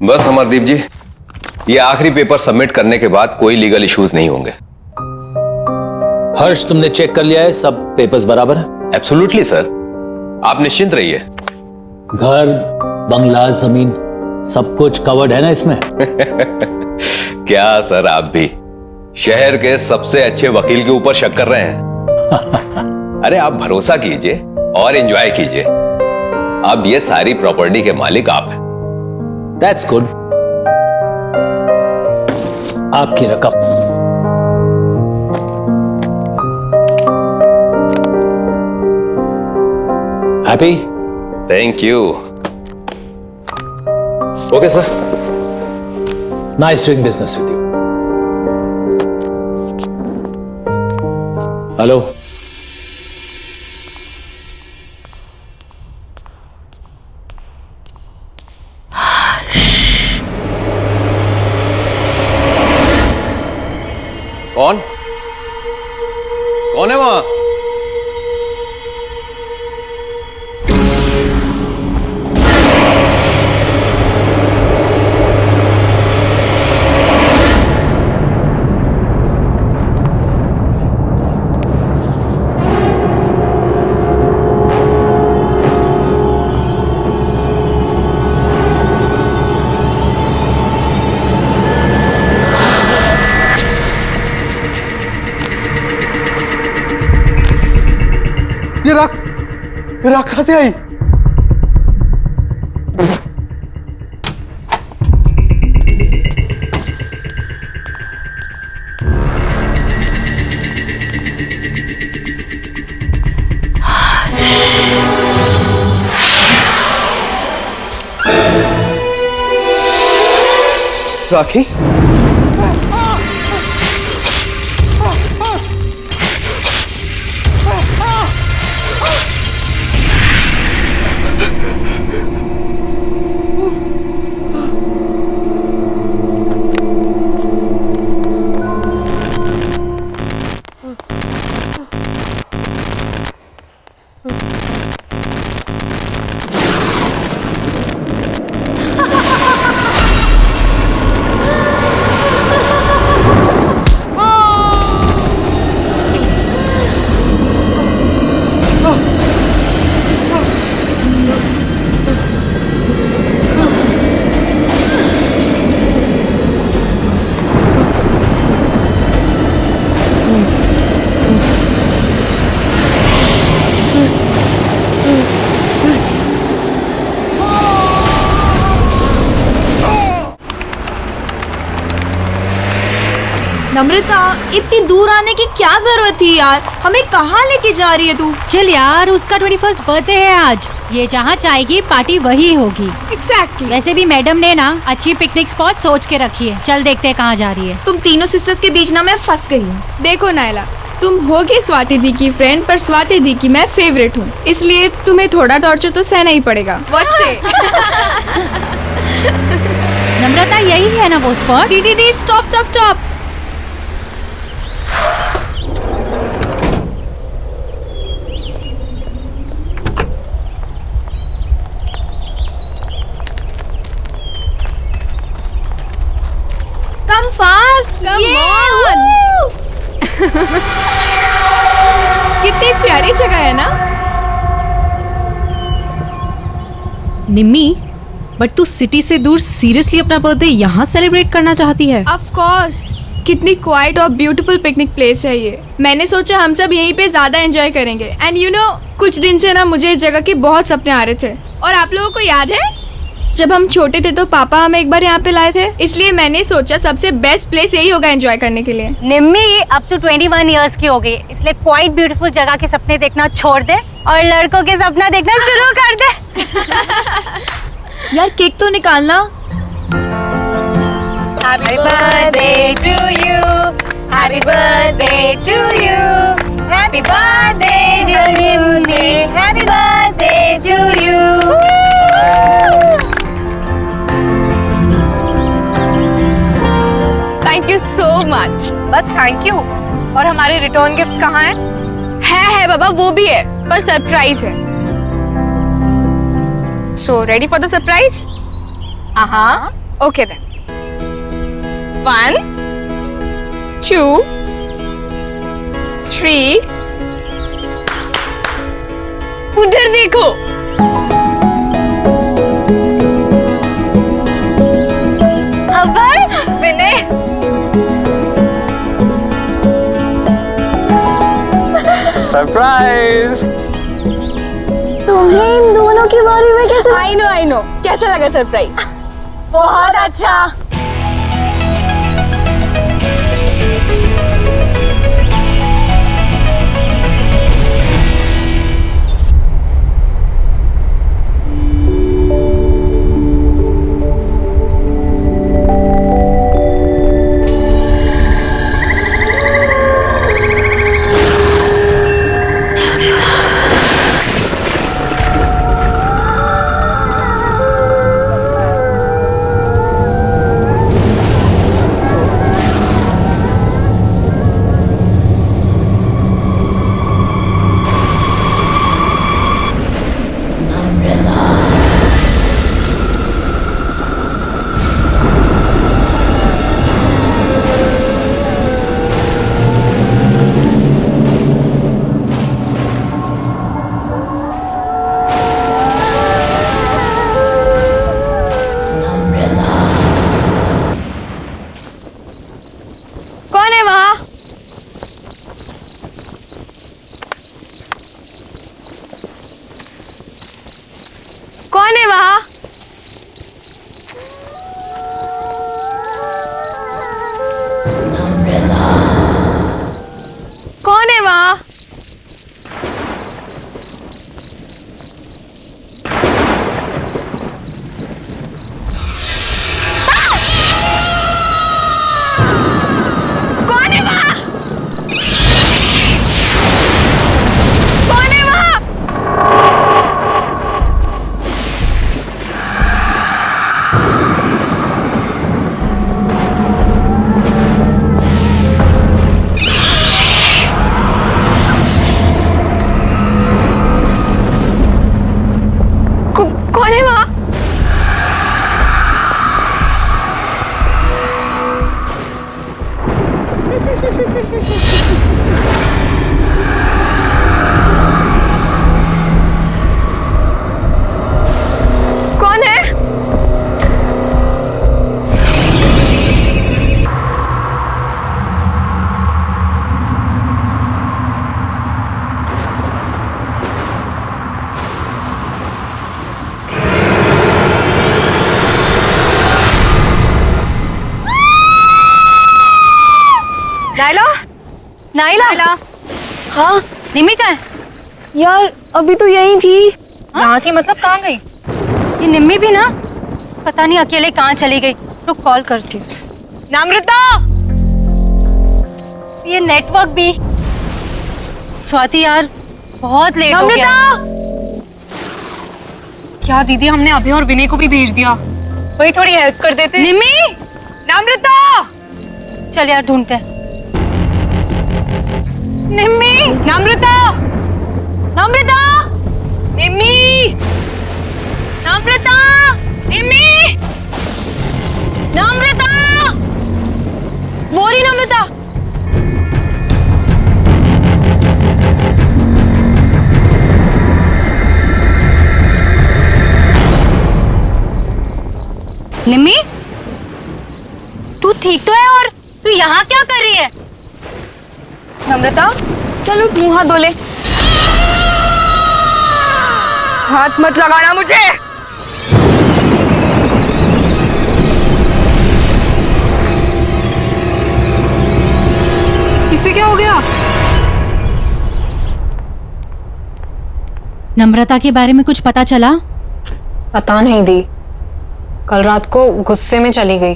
बस अमरदीप जी, ये आखिरी पेपर सबमिट करने के बाद कोई लीगल इश्यूज नहीं होंगे। हर्ष, तुमने चेक कर लिया है? सब पेपर्स बराबर है? एब्सोल्युटली सर, आप निश्चिंत रहिए। घर, बंगला, जमीन सब कुछ कवर्ड है ना इसमें? क्या सर, आप भी शहर के सबसे अच्छे वकील के ऊपर शक कर रहे हैं? अरे आप भरोसा कीजिए और एंजॉय कीजिए। अब ये सारी प्रॉपर्टी के मालिक आप हैं। That's good. आपकी रकम। Happy? Thank you. Okay sir. Nice doing business with you. Hello, कौन कौन है वहां? ये राख कहां से आई? राखी? नम्रता, इतनी दूर आने की क्या जरूरत थी यार? हमें कहाँ लेके जा रही है तू? चल यार, उसका 21st बर्थडे है आज। ये जहाँ चाहेगी पार्टी वही होगी। एग्जैक्टली। वैसे भी मैडम ने ना अच्छी पिकनिक स्पॉट सोच के रखी है। चल देखते हैं कहाँ जा रही है। तुम तीनों सिस्टर्स के बीच ना मैं फंस गई हूँ। देखो नायला, तुम होगे स्वाति दी की फ्रेंड, पर स्वाति दी की मैं फेवरेट हूँ, इसलिए तुम्हें थोड़ा टॉर्चर तो सहना ही पड़ेगा। What say? नम्रता, यही है ना वो स्पॉट? दीदी stop stop stop. Come fast! Come on! कितनी प्यारी जगह है ना? निम्मी, बट तू सिटी से दूर सीरियसली अपना बर्थडे यहाँ सेलिब्रेट करना चाहती है? Of course! कितनी क्वाइट और ब्यूटीफुल पिकनिक प्लेस है ये। मैंने सोचा हम सब यहीं पे ज्यादा एंजॉय करेंगे। एंड यू नो, कुछ दिन से ना मुझे इस जगह के बहुत सपने आ रहे थे। और आप लोगों को याद है, जब हम छोटे थे तो पापा हमें एक बार यहाँ पे लाए थे, इसलिए मैंने सोचा सबसे बेस्ट प्लेस यही होगा एंजॉय करने के लिए। निम्मी, अब तो 21 इयर्स की हो गई, इसलिए क्वाइट ब्यूटीफुल जगह के सपने देखना छोड़ दे और लड़कों के सपना देखना शुरू कर दे। यार केक तो निकालना। Happy birthday to you, happy birthday to you, happy birthday to Nimmi, happy birthday to you. Thank you so much. बस थैंक यू। और हमारे रिटर्न गिफ्ट्स कहाँ हैं? है बाबा, वो भी है, पर सरप्राइज है। So ready for the surprise? हाँ। Okay then. 1, 2, 3. उधर देखो. अभय, विनय. सरप्राइज। तुम्हें इन दोनों के बारे में कैसे? I know. कैसा लगा सरप्राइज? बहुत अच्छा. कौन है वहाँ? कौन है वहाँ? कौन है वहाँ? कौन है वहाँ? कौन है वहाँ? कौन है वहाँ? कौन है? नाइला? हाँ, निम्मी कहाँ है? यार अभी तो यही थी. यहाँ थी मतलब कहाँ गई? ये निम्मी भी ना पता नहीं अकेले कहाँ चली गई. रुक कॉल करती हूँ. नम्रता, ये नेटवर्क भी. स्वाति यार बहुत लेट हो गया. क्या दीदी, हमने अभी और विनय को भी भेज दिया. वही थोड़ी हेल्प कर देते. निम्मी, नम्रता, चल यार ढूंढते हैं. निम्मी, नम्रता, नम्रता, निम्मी, नम्रता, निम्मी, नम्रता, वो रही नम्रता. निम्मी, तू ठीक तो है? और तू यहाँ क्या कर रही है? नम्रता, चलो मुंह हाथ धो ले. हाथ मत लगाना मुझे. इसे क्या हो गया? नम्रता के बारे में कुछ पता चला? पता नहीं दी. कल रात को गुस्से में चली गई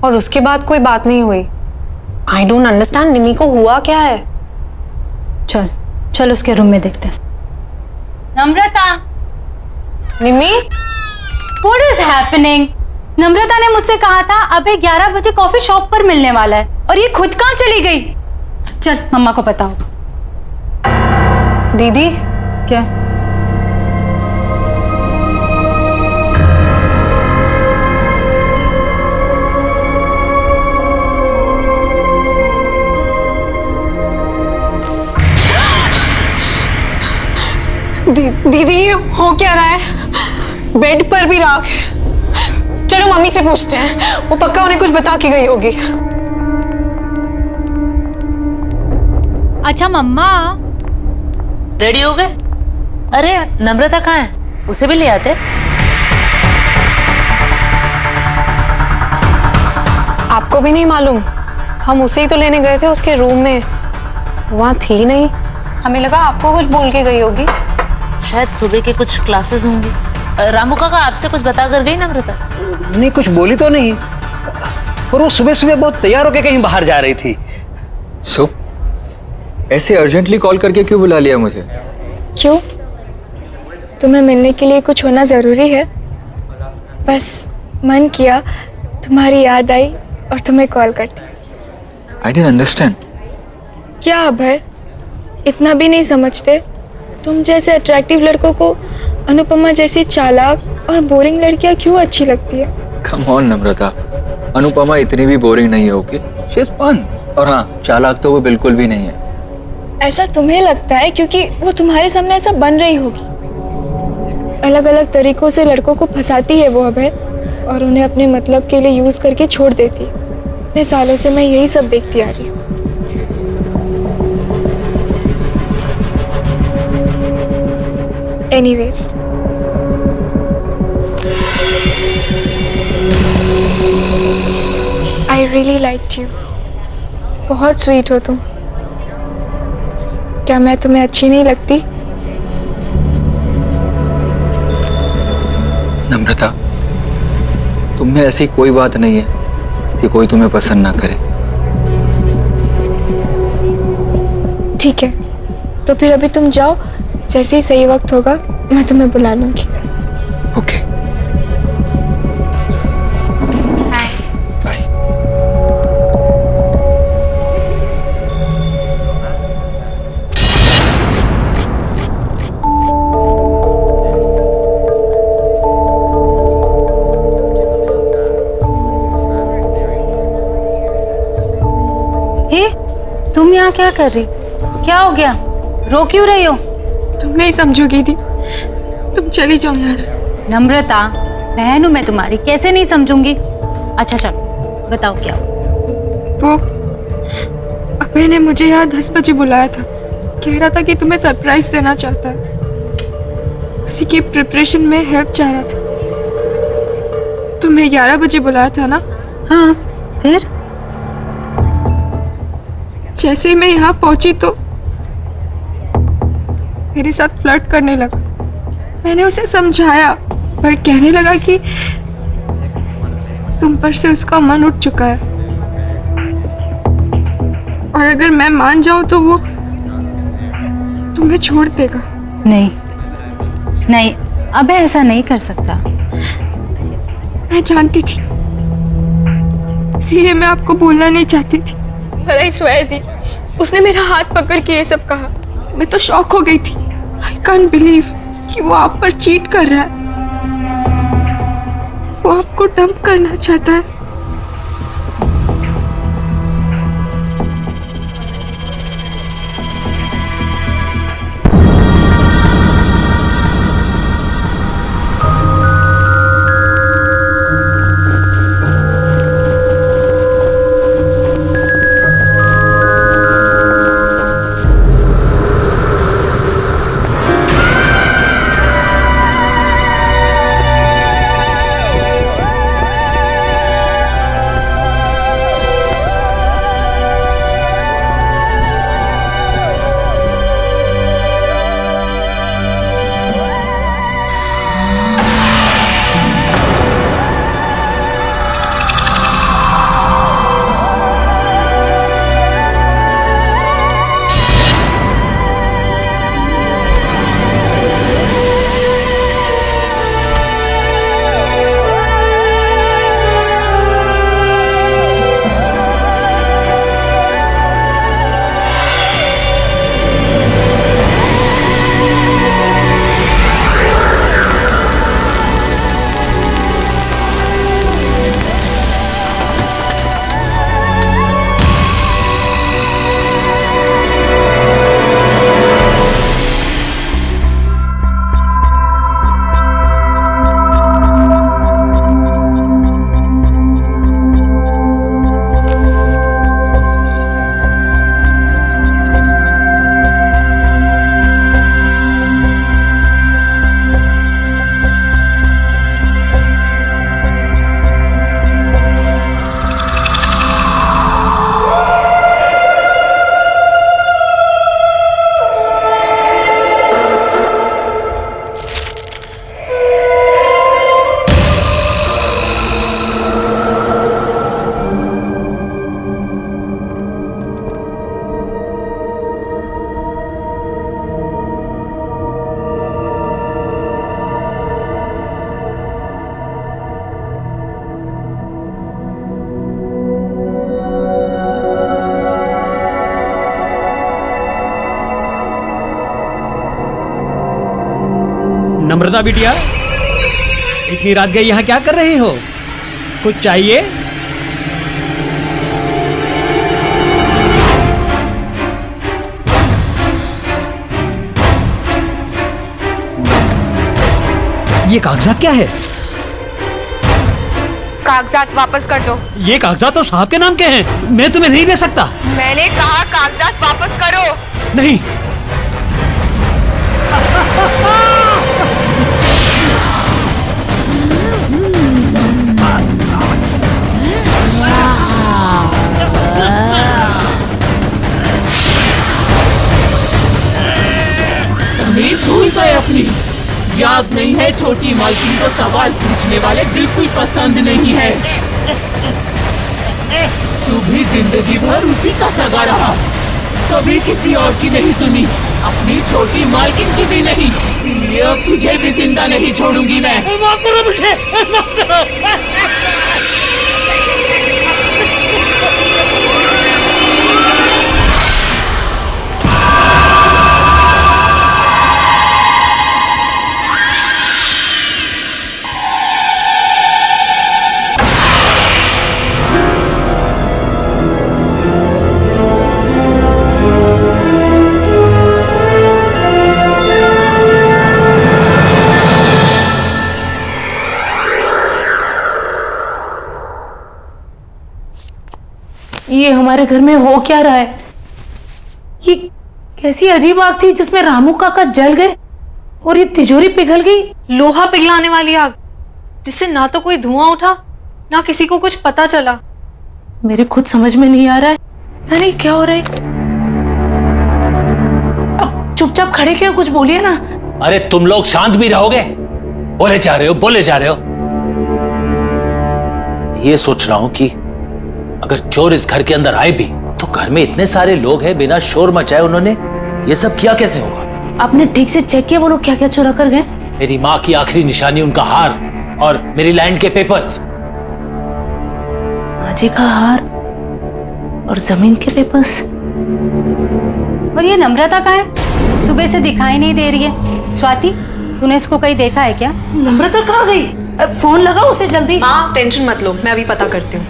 और उसके बाद कोई बात नहीं हुई. I don't understand. निम्मी को हुआ क्या है? चल चल उसके रूम में देखते हैं. नम्रता, निम्मी, व्हाट इज हैपनिंग? नम्रता ने मुझसे कहा था अबे 11 बजे कॉफी शॉप पर मिलने वाला है, और ये खुद कहाँ चली गई? चल मम्मा को बताओ. दीदी क्या? दीदी ये हो क्या रहा है? बेड पर भी राख है। चलो मम्मी से पूछते हैं, वो पक्का उन्हें कुछ बता के गई होगी। अच्छा मम्मा, रेडी हो गए? अरे नम्रता कहाँ है? उसे भी ले आते। आपको भी नहीं मालूम? हम उसे ही तो लेने गए थे उसके रूम में, वहाँ थी नहीं। हमें लगा आपको कुछ बोल के गई होगी। शायद सुबह के कुछ क्लासेस होंगी। रामू काका आपसे कुछ बता कर गई नम्रता? नहीं, कुछ बोली तो नहीं, और वो सुबह सुबह बहुत तैयार होकर कहीं बाहर जा रही थी। सो ऐसे अर्जेंटली कॉल करके क्यों बुला लिया मुझे? क्यों? तुम्हें मिलने के लिए कुछ होना ज़रूरी है? बस मन किया, तुम्हारी याद आई और तुम्हें कॉल करती। I didn't understand. क्या अभय, इतना भी नहीं समझते? तुम जैसे अट्रैक्टिव लड़कों को अनुपमा जैसी चालाक और बोरिंग लड़कियां क्यों अच्छी लगती है? कम ऑन नम्रता, अनुपमा इतनी भी बोरिंग नहीं है। Okay, she is fun. और हाँ, चालाक तो वो बिल्कुल भी नहीं है। ऐसा तुम्हें लगता है क्योंकि वो तुम्हारे सामने ऐसा बन रही होगी। अलग अलग तरीकों से लड़कों को फंसाती है वो अभय, और उन्हें अपने मतलब के लिए यूज करके छोड़ देती है। इतने सालों से मैं यही सब देखती आ रही हूँ। Anyways, I really liked you. बहुत स्वीट हो तुम। क्या मैं तुम्हें अच्छी नहीं लगती? नम्रता, तुम में ऐसी कोई बात नहीं है कि कोई तुम्हें पसंद ना करे। ठीक है, तो फिर अभी तुम जाओ, जैसे ही सही वक्त होगा मैं तुम्हें बुला लूंगी। Okay, bye. हे, तुम यहाँ क्या कर रही? क्या हो गया? रो क्यों रही हो? तुम नहीं समझोगी दी, तुम चली जाओ यहाँ से। नम्रता, बहन हूँ मैं तुम्हारी, कैसे नहीं समझूंगी? अच्छा चलो बताओ क्या हुआ? वो अभय ने मुझे यहाँ 10 बजे बुलाया था। कह रहा था कि तुम्हें सरप्राइज देना चाहता है। उसी की प्रिपरेशन में हेल्प चाह रहा था। तुम्हें 11 बजे बुलाया था ना? हाँ, फिर? जैसे ही मैं यहाँ पहुंची तो मेरे साथ फ्लर्ट करने लगा। मैंने उसे समझाया, पर कहने लगा कि तुम पर से उसका मन उठ चुका है, और अगर मैं मान जाऊं तो वो तुम्हें छोड़ देगा। नहीं नहीं, अब ऐसा नहीं कर सकता। मैं जानती थी, इसीलिए मैं आपको बोलना नहीं चाहती थी। पर आई स्वेयर दी, उसने मेरा हाथ पकड़ के ये सब कहा। मैं तो शॉक हो गई थी। आई कांट बिलीव कि वो आप पर चीट कर रहा है। वो आपको डंप करना चाहता है। नम्रता बिटिया, इतनी रात गई यहाँ क्या कर रही हो? कुछ चाहिए? ये कागजात क्या है? कागजात वापस कर दो। ये कागजात तो साहब के नाम के हैं, मैं तुम्हें नहीं दे सकता। मैंने कहा कागजात वापस करो। नहीं। तमीज भूल गए अपनी। याद नहीं है छोटी मालकिन को सवाल पूछने वाले बिल्कुल पसंद नहीं है। तू भी जिंदगी भर उसी का सगा रहा, कभी किसी और की नहीं सुनी, अपनी छोटी मालकिन की भी नहीं। इसीलिए अब तुझे भी जिंदा नहीं छोड़ूंगी मैं। माफ करो मुझे, माफ करो। ये हमारे घर में हो क्या रहा है? ये कैसी अजीब आग थी जिसमें रामू काका जल गए और ये तिजोरी पिघल गई। लोहा पिघलाने वाली आग, जिससे ना तो कोई धुआं उठा ना किसी को कुछ पता चला। मेरे खुद समझ में नहीं आ रहा है, पता नहीं क्या हो रहा है। अब चुपचाप खड़े क्यों, कुछ बोलिए ना। अरे तुम लोग शांत भी रहोगे? बोले जा रहे हो, बोले जा रहे हो। ये सोच रहा हूं कि अगर चोर इस घर के अंदर आए भी तो घर में इतने सारे लोग हैं, बिना शोर मचाए उन्होंने ये सब किया कैसे होगा? आपने ठीक से चेक किया वो लोग क्या क्या चुरा कर गए? मेरी माँ की आखिरी निशानी, उनका हार और मेरी लैंड के पेपर्स। माँ जी का हार और जमीन के पेपर्स। और ये नम्रता कहाँ है? सुबह से दिखाई नहीं दे रही है। स्वाति, तूने इसको कहीं देखा है क्या? नम्रता कहाँ गई? फोन लगाओ उसे जल्दी। माँ टेंशन मत लो, मैं अभी पता करती हूँ।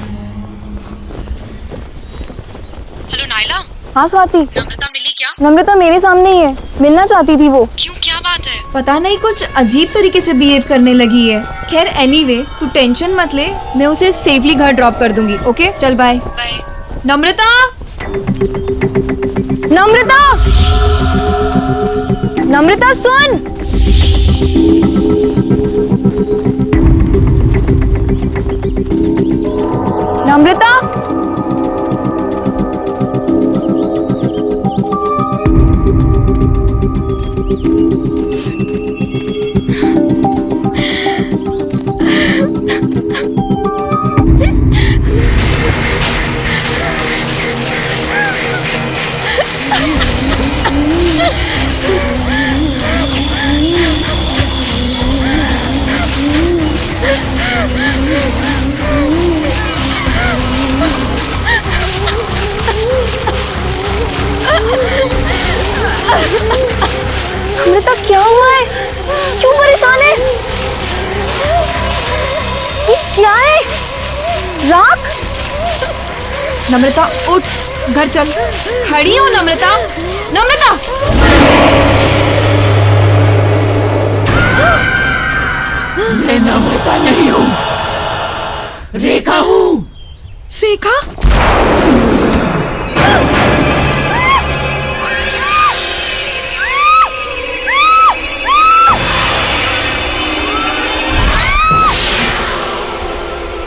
Hello Naila. हाँ स्वाति। नम्रता मिली क्या? नम्रता मेरे सामने ही है, मिलना चाहती थी वो। क्यों, क्या बात है? पता नहीं कुछ अजीब तरीके से बिहेव करने लगी है। खैर एनीवे, तू टेंशन मत ले, मैं उसे सेफली घर ड्रॉप कर दूंगी। ओके चल बाय। बाय। नम्रता, नम्रता, नम्रता सुन। नम्रता, नम्रता क्या हुआ है? क्यों परेशान है? ये क्या है? राख? नम्रता उठ, घर चल। खड़ी हो नम्रता, नम्रता। मैं नम्रता नहीं हूँ, रेखा हूँ। रेखा?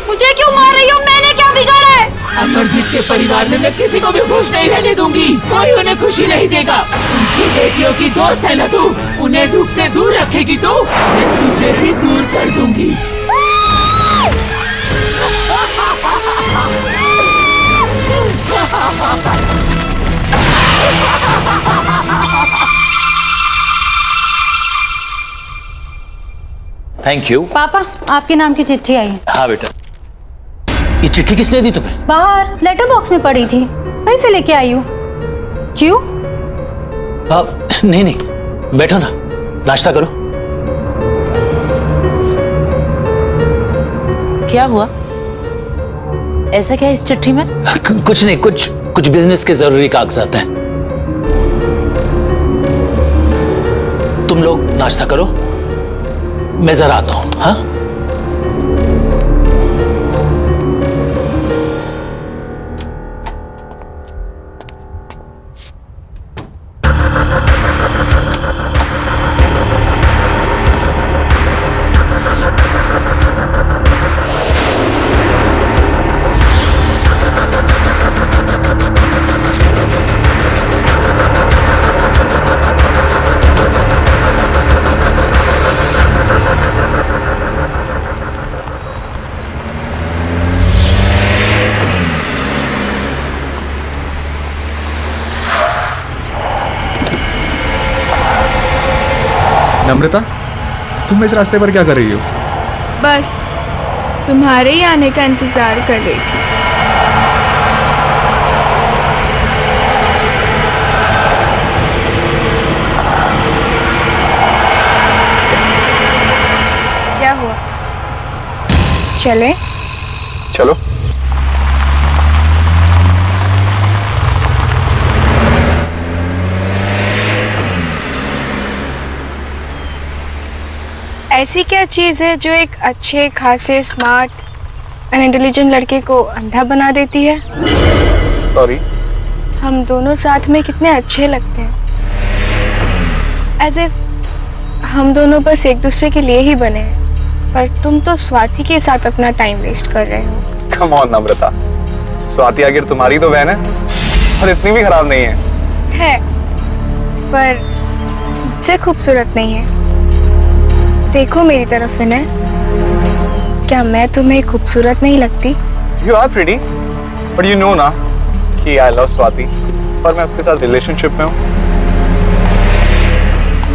मुझे क्यों मार रही हो? मैंने क्या बिगाड़ा है? अमरदीप के परिवार में मैं किसी को भी खुश नहीं रहने दूंगी। कोई उन्हें खुशी नहीं देगा। उनकी बेटियों की दोस्त है ना तू, उन्हें दुख से दूर रखेगी तू, मैं तुझे ही दूर कर दूंगी। Thank you. पापा, आपके नाम की चिट्ठी आई है। हाँ बेटा। ये चिट्ठी किसने दी तुम्हें? बाहर लेटर बॉक्स में पड़ी थी, वहीं से लेके आई हूँ। क्यों? नहीं नहीं, बैठो ना, नाश्ता करो। क्या हुआ? ऐसा क्या इस चिट्ठी में? कुछ नहीं, कुछ बिजनेस के जरूरी कागजात हैं। तुम लोग नाश्ता करो, मैं जरा आता हूं। हाँ, नम्रता, तुम इस रास्ते पर क्या कर रही हो? बस तुम्हारे ही आने का इंतजार कर रही थी। क्या हुआ? चले? चलो। ऐसी क्या चीज़ है जो एक अच्छे खासे स्मार्ट एंड इंटेलिजेंट लड़के को अंधा बना देती है? सॉरी। हम दोनों साथ में कितने अच्छे लगते हैं, एज इफ हम दोनों बस एक दूसरे के लिए ही बने हैं, पर तुम तो स्वाति के साथ अपना टाइम वेस्ट कर रहे हो। कम ऑन नम्रता, स्वाति आखिर तुम्हारी तो बहन है और इतनी भी खराब नहीं है। पर मुझसे खूबसूरत नहीं है। देखो मेरी तरफ विनय, क्या मैं तुम्हें खूबसूरत नहीं लगती? You are pretty, but you know ना कि I love स्वाति, पर मैं उसके साथ रिलेशनशिप में हूँ।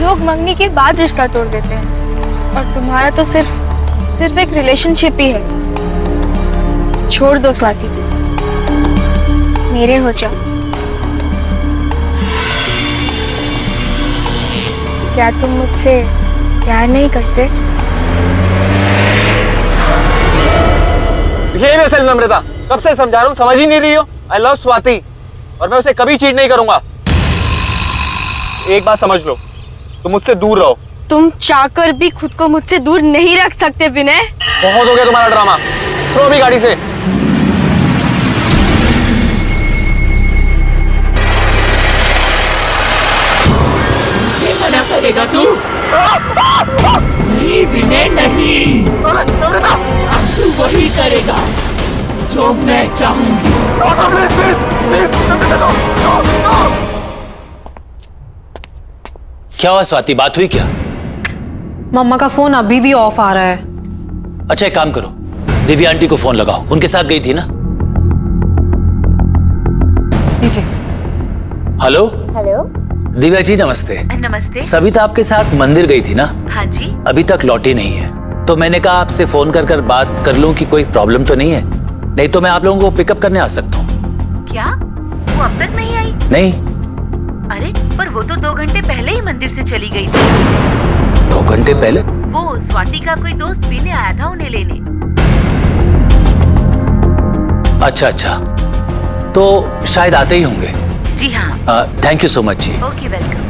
लोग मंगनी के बाद रिश्ता तोड़ देते हैं और तुम्हारा तो सिर्फ एक रिलेशनशिप ही है। छोड़ दो स्वाति, मेरे हो जाओ। क्या तुम मुझसे प्यार नहीं करते? बिहेवियर नम्रता, कब से समझा रहा हूँ, समझ ही नहीं रही हो। आई लव स्वाति और मैं उसे कभी चीट नहीं करूंगा। एक बात समझ लो, तुम मुझसे दूर रहो। तुम चाहकर भी खुद को मुझसे दूर नहीं रख सकते विनय। बहुत हो गया तुम्हारा ड्रामा, थ्रो भी गाड़ी से। मुझे मना करेगा तू? नहीं विनय नहीं, अब तू वही करेगा जो मैं चाहूंगी। क्या हुआ स्वाति, बात हुई क्या? मम्मा का फोन अभी भी ऑफ आ रहा है। अच्छा एक काम करो, दिव्या आंटी को फोन लगाओ, उनके साथ गई थी ना? लीजिए। Hello hello. दिव्या जी नमस्ते। नमस्ते। सविता आपके साथ मंदिर गई थी ना? हाँ जी। अभी तक लौटी नहीं है, तो मैंने कहा आपसे फोन कर कर बात कर लूं कि कोई प्रॉब्लम तो नहीं है, नहीं तो मैं आप लोगों को पिकअप करने आ सकता हूँ। क्या वो अब तक नहीं आई? नहीं। अरे पर वो तो 2 घंटे पहले ही मंदिर से चली गई थी। 2 घंटे पहले? वो स्वाति का कोई दोस्त पीने आया था उन्हें लेने। अच्छा, तो शायद आते ही होंगे। जी हाँ। थैंक यू सो मच जी। Okay welcome.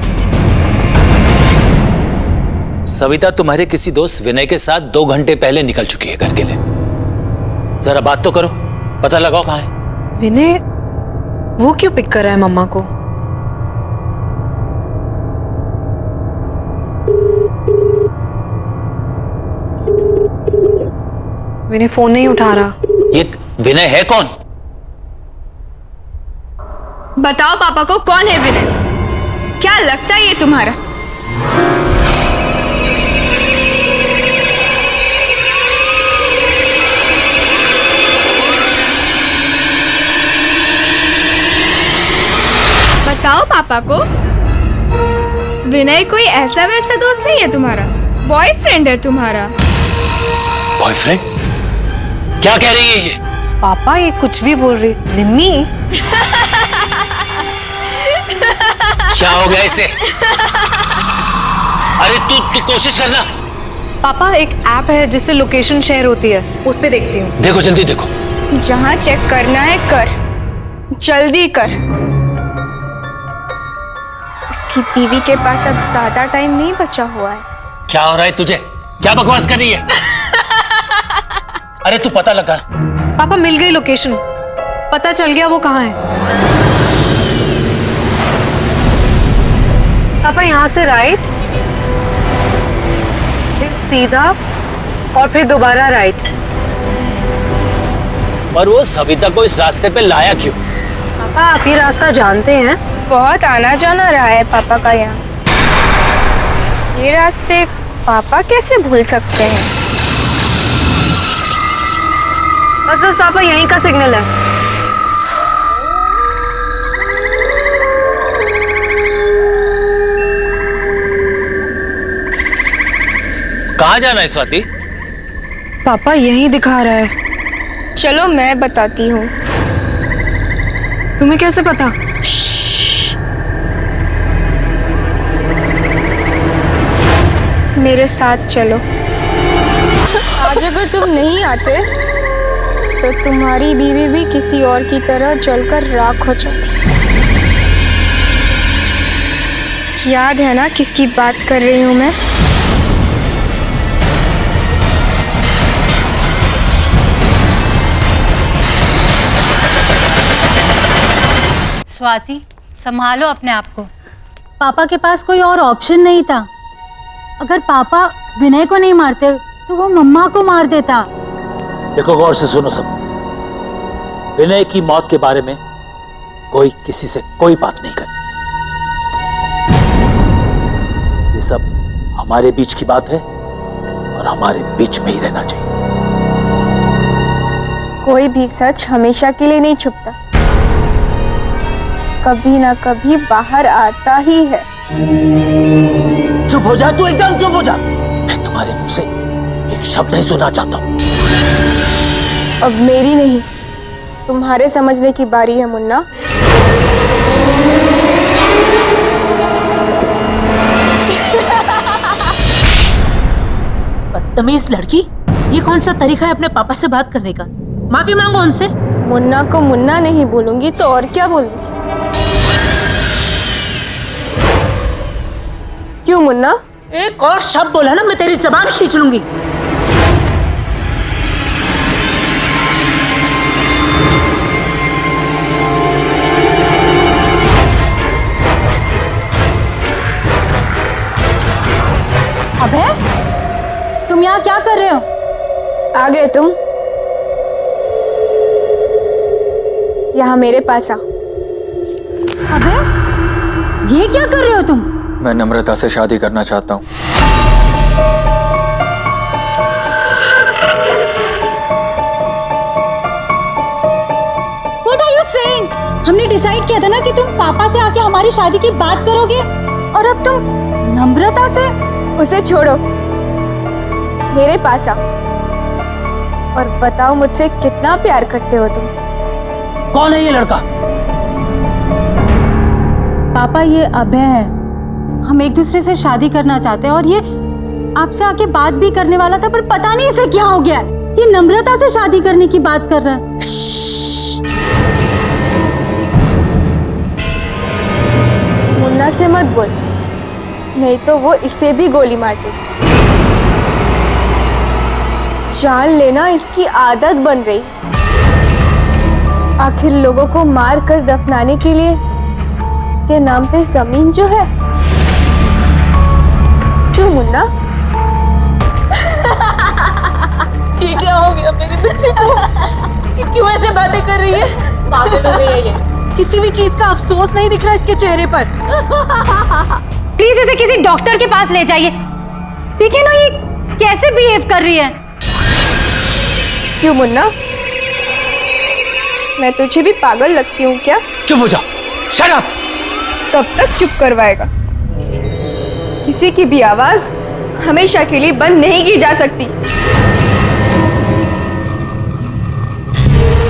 सविता तुम्हारे किसी दोस्त विनय के साथ 2 घंटे पहले निकल चुकी है घर के लिए। जरा बात तो करो, पता लगाओ कहाँ है। विनय वो क्यों पिक कर रहा है मम्मा को? विनय फोन नहीं उठा रहा। ये विनय है कौन? बताओ पापा को कौन है विनय? क्या लगता है ये तुम्हारा? बताओ पापा को। विनय कोई ऐसा वैसा दोस्त नहीं है तुम्हारा, बॉयफ्रेंड है तुम्हारा। बॉयफ्रेंड? क्या कह रही है ये? पापा ये कुछ भी बोल रही। निम्मी क्या हो गया इसे? अरे तू कोशिश करना, पापा एक ऐप है जिससे लोकेशन शेयर होती है, उस पे देखती हूँ। देखो जल्दी देखो। जहाँ चेक करना है कर, जल्दी कर। इसकी बीवी के पास अब ज्यादा टाइम नहीं बचा हुआ है। क्या हो रहा है तुझे? क्या बकवास कर रही है? अरे तू पता लगा। पापा मिल गई लोकेशन, पता चल गया वो कहाँ है। पापा यहाँ से राइट, फिर सीधा और फिर दोबारा राइट। पर वो सविता को इस रास्ते पे लाया क्यों? पापा आप ये रास्ता जानते हैं? बहुत आना जाना रहा है पापा का यहाँ। ये रास्ते पापा कैसे भूल सकते हैं? बस बस पापा यहीं का सिग्नल है। कहाँ जाना है स्वाति? पापा यहीं दिखा रहा है। चलो मैं बताती हूँ। तुम्हें कैसे पता? मेरे साथ चलो। आज अगर तुम नहीं आते तो तुम्हारी बीवी भी किसी और की तरह जलकर राख हो जाती। याद है ना किसकी बात कर रही हूँ मैं? स्वाति, संभालो अपने आप को। पापा के पास कोई और ऑप्शन नहीं था। अगर पापा विनय को नहीं मारते तो वो मम्मा को मार देता। देखो गौर से सुनो सब। विनय की मौत के बारे में कोई किसी से कोई बात नहीं करे। ये सब हमारे बीच की बात है और हमारे बीच में ही रहना चाहिए। कोई भी सच हमेशा के लिए नहीं छुपता, कभी ना कभी बाहर आता ही है। चुप हो जा तू, एकदम चुप हो जा। मैं तुम्हारे मुंह से एक शब्द नहीं सुनना चाहता हूं। अब मेरी नहीं, तुम्हारे समझने की बारी है मुन्ना। बदतमीज लड़की, ये कौन सा तरीका है अपने पापा से बात करने का? माफी मांगो उनसे। मुन्ना को मुन्ना नहीं बोलूंगी तो और क्या बोलूंगी? क्यों मुन्ना? एक और शब्द बोला ना मैं तेरी जबान खींच लूंगी। अबे, तुम यहाँ क्या कर रहे हो? आ गए तुम? यहाँ मेरे पास आ। अबे, ये क्या कर रहे हो तुम? मैं नम्रता से शादी करना चाहता हूँ। What are you saying? हमने डिसाइड किया था ना कि तुम पापा से आके हमारी शादी की बात करोगे, और अब तुम नम्रता से? उसे छोड़ो, मेरे पास आ और बताओ मुझसे कितना प्यार करते हो तुम। कौन है ये लड़का? पापा ये अभय है। हम एक दूसरे से शादी करना चाहते हैं और ये आपसे आके बात भी करने वाला था, पर पता नहीं इसे क्या हो गया। ये नम्रता से शादी करने की बात कर रहा है। मुन्ना से मत बोल, नहीं तो वो इसे भी गोली मार देगी। जान लेना इसकी आदत बन रही। आखिर लोगों को मार कर दफनाने के लिए इसके नाम पे जमीन जो है। क्यों मुन्ना? ये क्या हो गया मेरे बच्चे को? कि क्यों ऐसे बातें कर रही है? पागल हो गई है ये। किसी भी चीज का अफसोस नहीं दिख रहा इसके चेहरे पर। प्लीज इसे किसी डॉक्टर के पास ले जाइए। देखिए ना ये कैसे बिहेव कर रही है। क्यों मुन्ना, मैं तुझे भी पागल लगती हूँ क्या? चुप हो जाओ, शट अप। कब तक चुप करवाएगा? किसी की भी आवाज हमेशा के लिए बंद नहीं की जा सकती।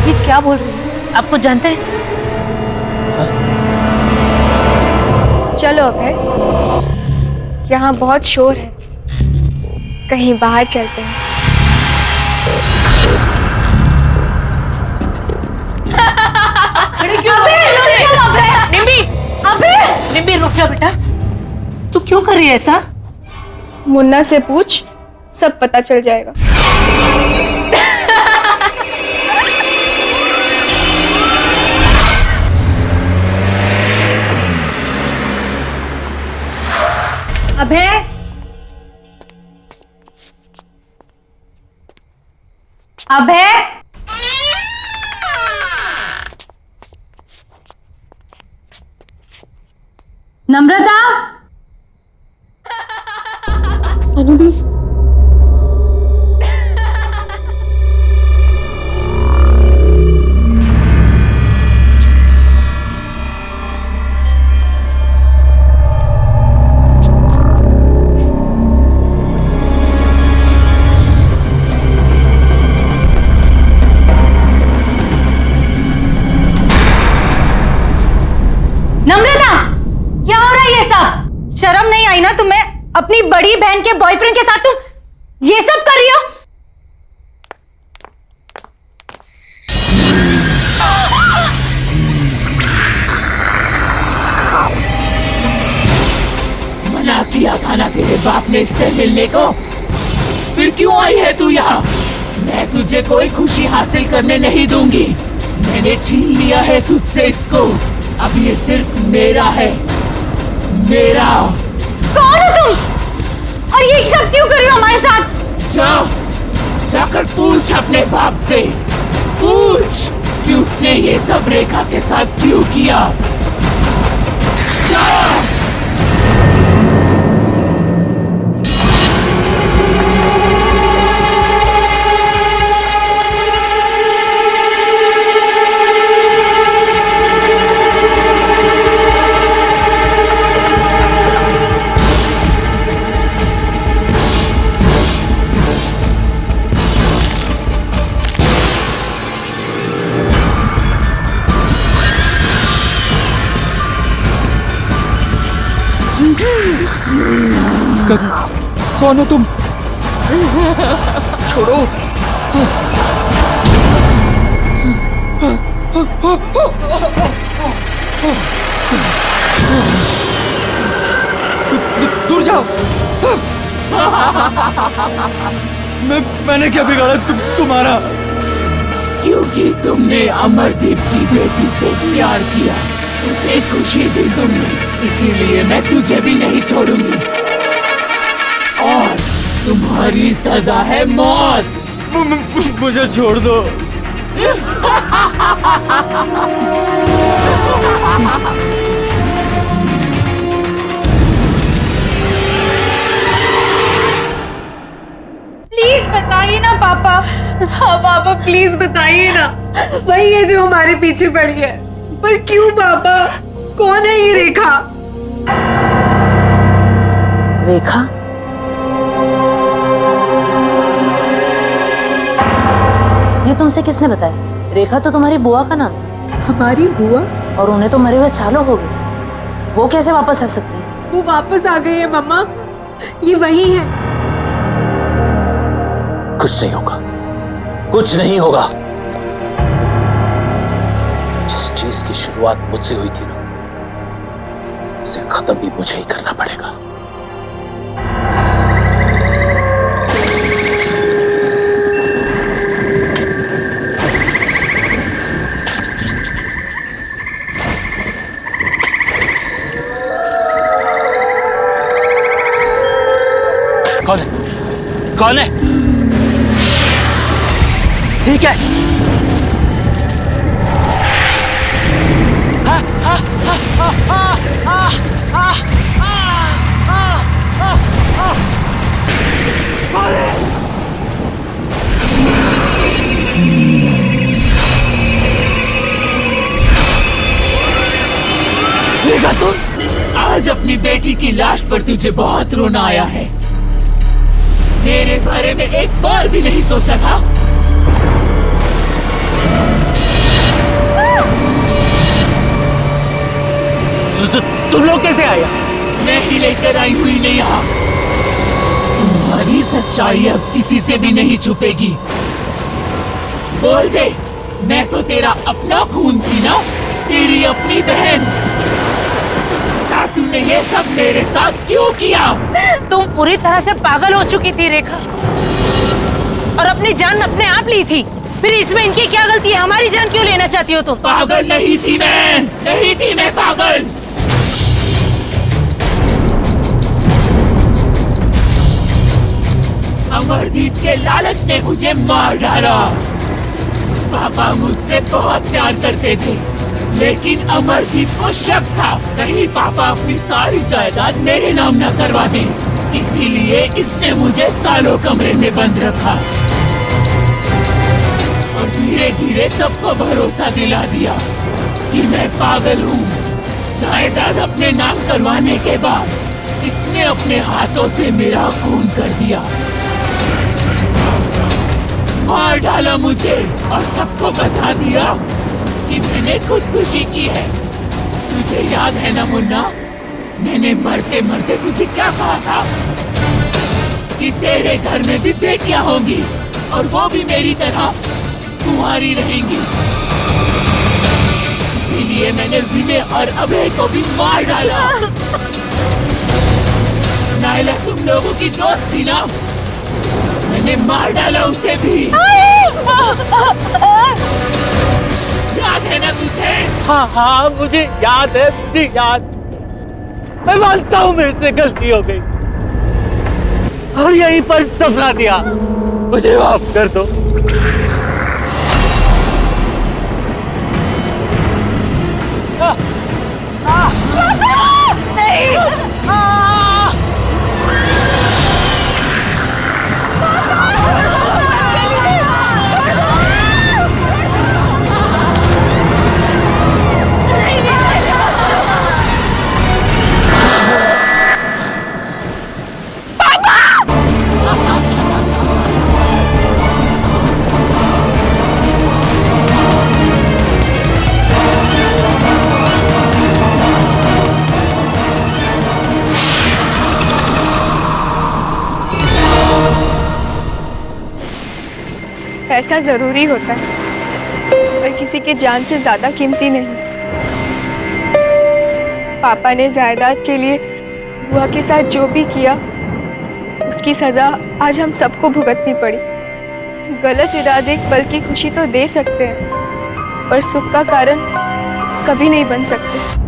ये क्या बोल रही है? आपको जानते हैं? चलो अभय, यहाँ बहुत शोर है, कहीं बाहर चलते हैं। खड़े क्यों हो? निम्मी रुक जा बेटा, तू क्यों कर रही है ऐसा? मुन्ना से पूछ, सब पता चल जाएगा। अभय, अभय, नम्रता, अनुदी, नम्रता, क्या हो रहा है ये सब? शर्म नहीं आई ना तुम्हें? अपनी बड़ी बहन के बॉयफ्रेंड के साथ तुम ये सब कर रही हो? मना किया था ना तेरे बाप ने इससे मिलने को, फिर क्यों आई है तू यहाँ? मैं तुझे कोई खुशी हासिल करने नहीं दूंगी। मैंने छीन लिया है तुझसे इसको, अब ये सिर्फ मेरा है, मेरा। कौन हो तुम? और ये सब क्यों कर रही हो हमारे साथ? जाकर पूछ अपने बाप से, पूछ कि उसने ये सब रेखा के साथ क्यों किया। कौन हो तुम? छोड़ो। दूर जाओ। मैंने क्या बिगाड़ा तुम्हारा? क्योंकि तुमने अमरदीप की बेटी से प्यार किया, उसे खुशी दी तुमने, इसीलिए मैं तुझे भी नहीं छोड़ूंगी। और तुम्हारी सजा है मौत। मुझे छोड़ दो। प्लीज बताइए ना पापा। हाँ पापा प्लीज बताइए ना, वही है जो हमारे पीछे पड़ी है। पर क्यों पापा? कौन है ये रेखा? रेखा? ये तुमसे किसने बताया? रेखा तो तुम्हारी बुआ का नाम था। हमारी बुआ? और उन्हें तो मरे हुए सालों हो गए, वो कैसे वापस आ सकती है? वो वापस आ गई है मम्मा, ये वही है। कुछ नहीं होगा, कुछ नहीं होगा। जिस चीज की शुरुआत मुझसे हुई थी ना, उसे खत्म भी मुझे ही करना पड़ेगा। कौन है? कौन है? ठीक है। देखा तुम? आज अपनी बेटी की लाश पर तुझे बहुत रोना आया है। मेरे बारे में एक बार भी नहीं सोचा था। तुम लोग कैसे आए? मैं ही लेकर आई हुई नहीं यहाँ। तुम्हारी सच्चाई अब किसी से भी नहीं छुपेगी। बोल दे, मैं तो तेरा अपना खून थी ना, तेरी अपनी बहन। बता, तूने ये सब मेरे साथ क्यों किया? तुम पूरी तरह से पागल हो चुकी थी रेखा, और अपनी जान अपने आप ली थी। फिर इसमें इनकी क्या गलती है? हमारी जान क्यों लेना चाहती हो तुम? पागल नहीं थी मैं, नहीं थी मैं पागल। अमरदीप के लालच ने मुझे मार डाला। पापा मुझसे बहुत प्यार करते थे, लेकिन अमरदीप को शक था कहीं पापा अपनी सारी जायदाद मेरे नाम न करवा दें। इसीलिए इसने मुझे सालों कमरे में बंद रखा और धीरे धीरे सबको भरोसा दिला दिया कि मैं पागल हूँ। जायदाद अपने नाम करवाने के बाद इसने अपने हाथों से मेरा खून कर दिया, मार डाला मुझे और सबको बता दिया कि मैंने खुदकुशी की है। तुझे याद है ना मुन्ना, मैंने मरते मरते तुझे क्या कहा था कि तेरे घर में भी बेटियां होंगी और वो भी मेरी तरह तुम्हारी रहेंगी। इसीलिए मैंने विनय और अभय को भी मार डाला। नायला तुम लोगों की दोस्त थी ना, मैंने मार डाला उसे भी। याद है ना तुझे? हाँ हाँ मुझे याद है, मुझे याद। मैं मानता हूँ मेरे से गलती हो गई और यहीं पर दफना दिया। मुझे माफ कर दो। पैसा जरूरी होता है पर किसी की जान से ज्यादा कीमती नहीं। पापा ने जायदाद के लिए बुआ के साथ जो भी किया उसकी सजा आज हम सबको भुगतनी पड़ी। गलत इरादे एक पल की खुशी तो दे सकते हैं पर सुख का कारण कभी नहीं बन सकते।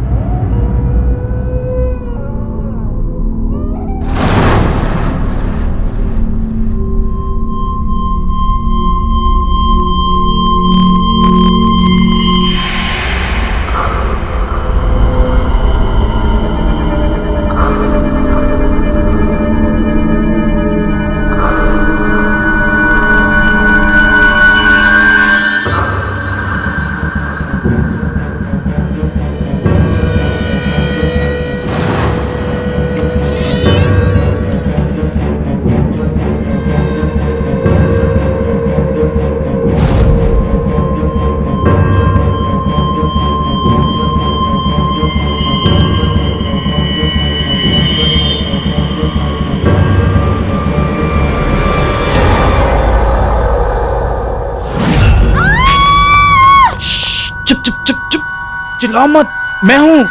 चिल्लाओ मत, मैं हूँ।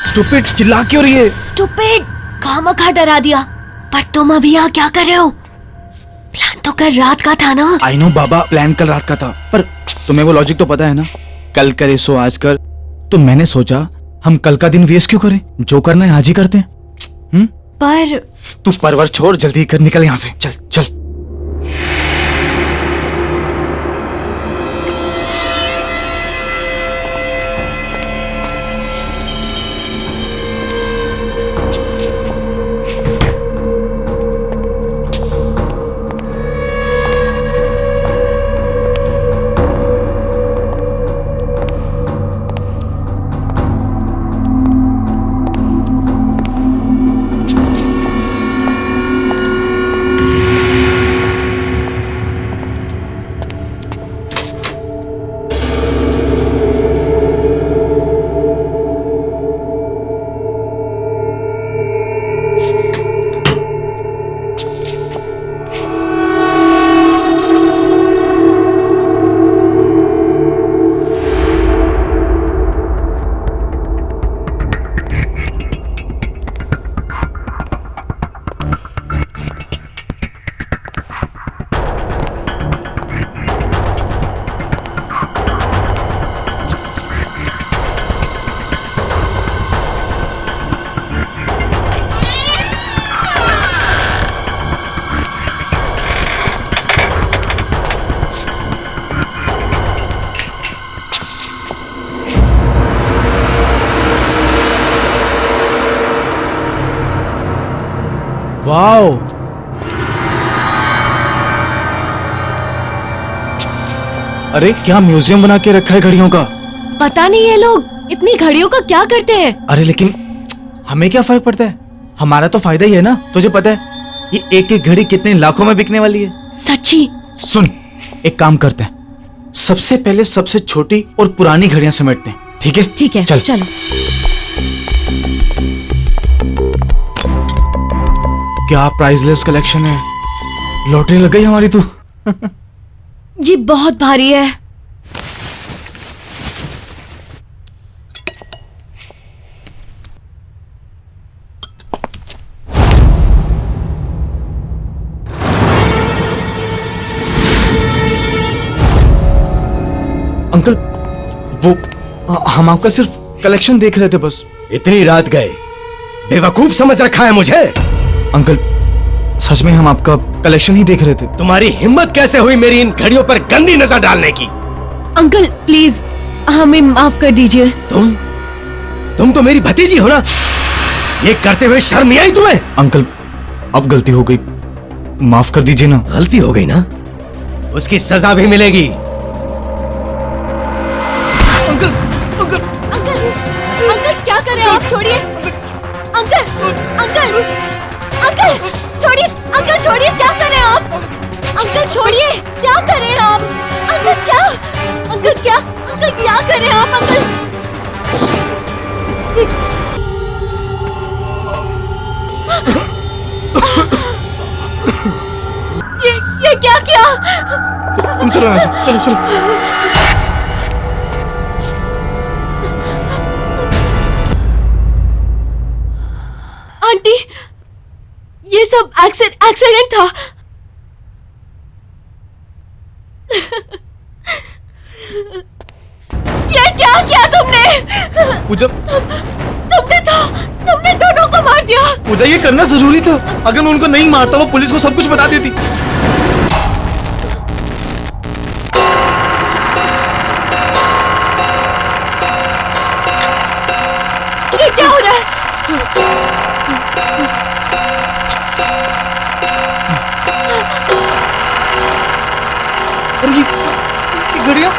स्टूपिड, चिल्ला क्यों रही है? स्टूपिड, खामखा डरा दिया। पर तुम अभी यहाँ क्या कर रहे हो? प्लान तो कल रात का था ना। आई नो बाबा, प्लान कल रात का था, पर तुम्हें वो लॉजिक तो पता है ना, कल करे सो आज कर। तो मैंने सोचा हम कल का दिन वेस्ट क्यों करें, जो करना है आज ही करते हैं। पर तू परवर छोड़, जल्दी कर, निकल यहाँ से, चल चल। वाओ, अरे क्या म्यूजियम बना के रखा है घड़ियों का। पता नहीं ये लोग इतनी घड़ियों का क्या करते हैं। अरे लेकिन हमें क्या फर्क पड़ता है, हमारा तो फायदा ही है ना। तुझे पता है ये एक एक घड़ी कितने लाखों में बिकने वाली है। सच्ची? सुन, एक काम करते हैं, सबसे पहले सबसे छोटी और पुरानी घड़ियां समेटते हैं, ठीक है? ठीक है, चल। चलो। क्या प्राइसलेस कलेक्शन है, लॉटरी लग गई हमारी तो। ये बहुत भारी है। अंकल वो हम आपका सिर्फ कलेक्शन देख रहे थे बस। इतनी रात गए, बेवकूफ समझ रखा है मुझे? अंकल सच में हम आपका कलेक्शन ही देख रहे थे। तुम्हारी हिम्मत कैसे हुई मेरी इन घड़ियों पर गंदी नजर डालने की? अंकल प्लीज हमें माफ कर दीजिए। तुम तो मेरी भतीजी हो ना, ये करते हुए शर्म नहीं आई तुम्हें? अंकल अब गलती हो गई, माफ कर दीजिए ना। गलती हो गई ना, उसकी सजा भी मिलेगी। अंकल क्या कर रहे हैं आप? छोड़िए अंकल, अंकल, अंकल छोड़िए, अंकल छोड़िए, क्या कर रहे हैं आप? अंकल छोड़िए, क्या कर रहे हैं आप? अंकल क्या, अंकल क्या, अंकल क्या कर रहे हैं आप? अंकल ये क्या किया? तुम चलो यहाँ से, चलो चलो। आंटी ये सब एक्सीडेंट था। ये क्या किया तुमने? पूजा, तुमने दोनों को मार दिया। पूजा ये करना जरूरी था, अगर मैं उनको नहीं मारता वो पुलिस को सब कुछ बता देती। ये क्या हो रहा है? और ये घड़ियां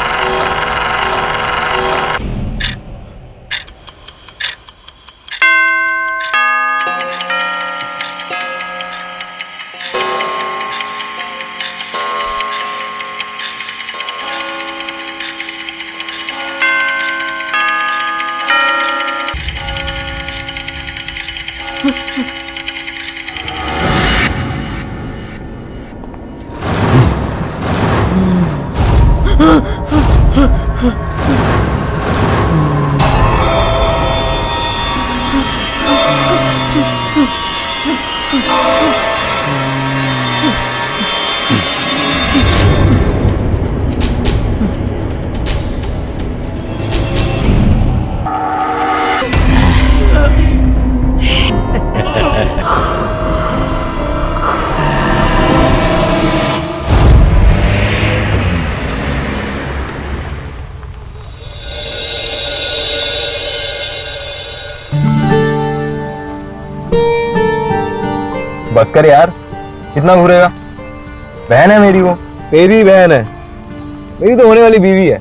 बस कर यार, कितना घूरेगा? बहन है मेरी, वो तेरी बहन है, मेरी तो होने वाली बीवी है।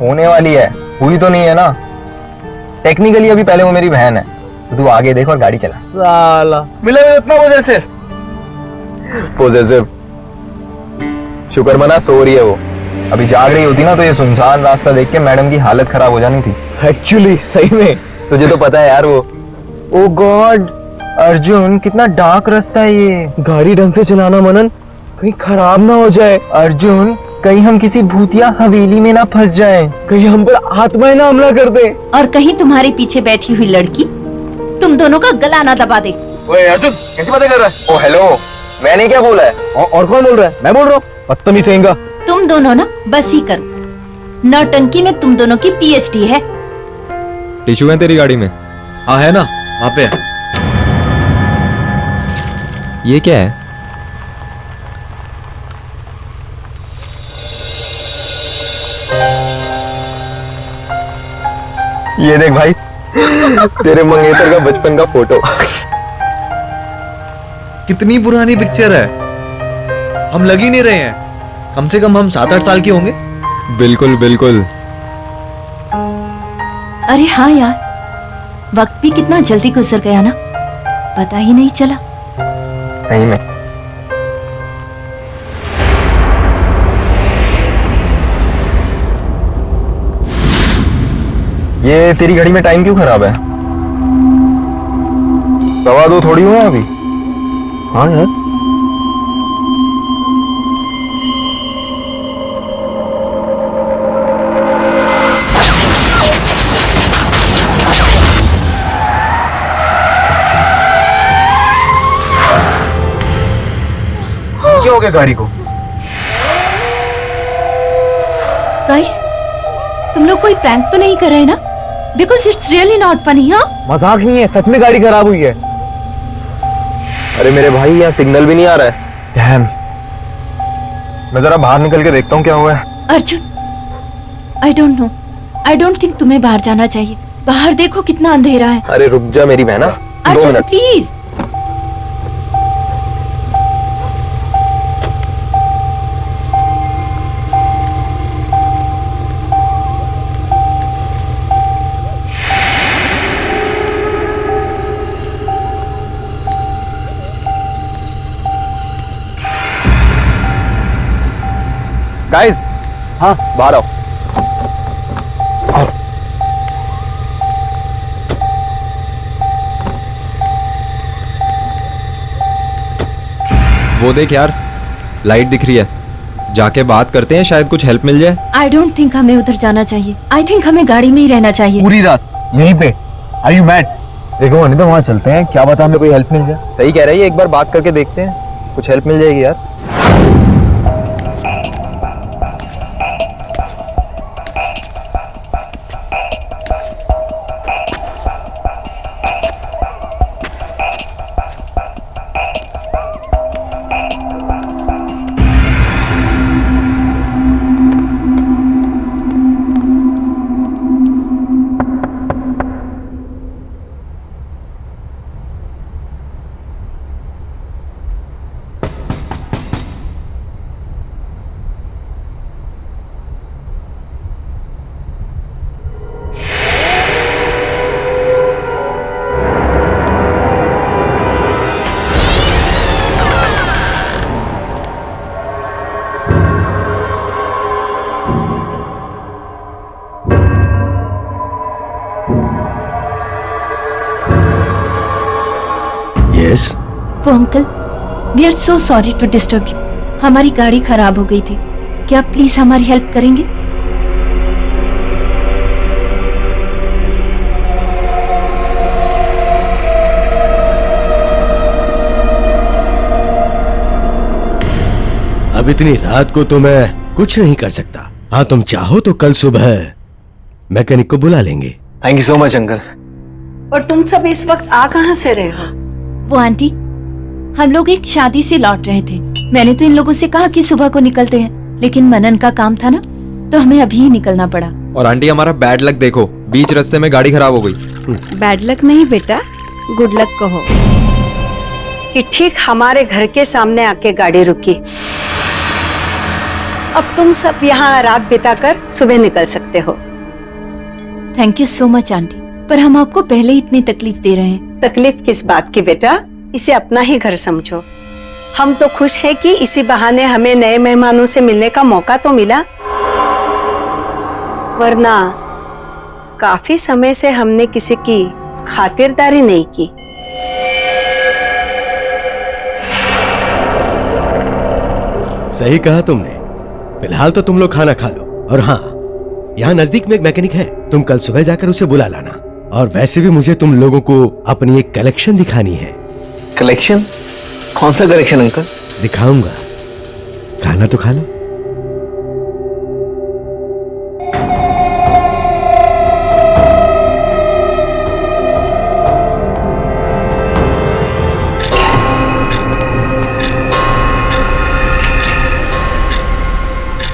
होने वाली है, हुई तो नहीं है ना। टेक्निकली अभी पहले वो मेरी बहन है, तो तू आगे देख और गाड़ी चला। साला मिला मुझे इतना पोजेसिव। शुक्र मना सो रही है वो, अभी जाग रही होती ना तो ये सुनसान रास्ता देख के मैडम की हालत खराब हो जानी थी। एक्चुअली सही में तुझे तो पता है यार वो। ओ गॉड अर्जुन, कितना डार्क रास्ता है ये। गाड़ी ढंग से चलाना मनन, कहीं खराब ना हो जाए। अर्जुन कहीं हम किसी भूतिया हवेली में ना फंस जाएं, कहीं हम पर आत्माएं ना हमला कर दे, और कहीं तुम्हारे पीछे बैठी हुई लड़की तुम दोनों का गला ना दबा दे। ओए अर्जुन कैसी बातें कर रहा है? ओ हेलो, मैंने क्या बोला है? और कौन बोल रहा है? मैं बोल रहा हूँ, बदतमीज कहेगा। तुम दोनों ना बस ही करो, नौटंकी में तुम दोनों की पीएचडी है। टिश्यू है तेरी गाड़ी में? हाँ है ना, वहाँ पे है। ये क्या है? ये देख भाई, तेरे मंगेतर का बचपन का फोटो। कितनी पुरानी पिक्चर है, हम लग ही नहीं रहे हैं। कम से कम हम 7-8 साल के होंगे। बिल्कुल बिल्कुल। अरे हाँ यार, वक्त भी कितना जल्दी गुजर गया ना, पता ही नहीं चला। सही में। ये तेरी घड़ी में टाइम क्यों खराब है? 2:15 थोड़ी हुआ अभी। हाँ यार। क्या हो गया गाड़ी को? गाइस, तुम लोग कोई प्रैंक तो नहीं कर रहे ना? Because it's really not funny. हाँ, मजाक नहीं है, सच में गाड़ी खराब हुई है। अरे मेरे भाई, यहाँ सिग्नल भी नहीं आ रहा है। डैम। मैं जरा बाहर निकल के देखता हूँ क्या हुआ है। Arjun, I don't know, I don't think तुम्हें बाहर जाना चाहिए। बाहर देखो कितना अंधेरा है। अरे रुक जा मेरी बहना, 2 अर्जुन मिनट। प्लीज। गाइस, हाँ बाहर आओ। वो देख यार, लाइट दिख रही है, जाके बात करते हैं, शायद कुछ हेल्प मिल जाए। आई डोंट थिंक हमें उधर जाना चाहिए। आई थिंक हमें गाड़ी में ही रहना चाहिए। पूरी रात यहीं पे? Are you mad? देखो नहीं तो वहां चलते हैं, क्या पता हमें कोई हेल्प मिल जाए। सही कह रही है, एक बार बात करके देखते हैं, कुछ हेल्प मिल जाएगी यार। यस। वो uncle, we are so sorry to disturb you. हमारी गाड़ी खराब हो गई थी, क्या आप प्लीज हमारी हेल्प करेंगे? अब इतनी रात को तो मैं कुछ नहीं कर सकता। हाँ, तुम चाहो तो कल सुबह मैकेनिक को बुला लेंगे। Thank you so much uncle. और तुम सब इस वक्त आ कहाँ से रहे हो? वो आंटी, हम लोग एक शादी से लौट रहे थे। मैंने तो इन लोगों से कहा कि सुबह को निकलते हैं, लेकिन मनन का काम था ना, तो हमें अभी ही निकलना पड़ा। और आंटी, हमारा बैड लक देखो, बीच रास्ते में गाड़ी खराब हो गई। बैड लक नहीं बेटा, गुड लक कहो कि ठीक हमारे घर के सामने आके गाड़ी रुकी। अब तुम सब यहाँ रात बिताकर सुबह निकल सकते हो। Thank you so much aunty, पर हम आपको पहले ही इतनी तकलीफ दे रहे हैं। तकलीफ किस बात की बेटा, इसे अपना ही घर समझो। हम तो खुश हैं कि इसी बहाने हमें नए मेहमानों से मिलने का मौका तो मिला, वरना काफी समय से हमने किसी की खातिरदारी नहीं की। सही कहा तुमने। फिलहाल तो तुम लोग खाना खा लो। और हाँ, यहाँ नजदीक में एक मैकेनिक है, तुम कल सुबह जाकर उसे बुला लाना। और वैसे भी मुझे तुम लोगों को अपनी एक कलेक्शन दिखानी है। कलेक्शन? कौन सा कलेक्शन अंकल? दिखाऊंगा, खाना तो खा लो।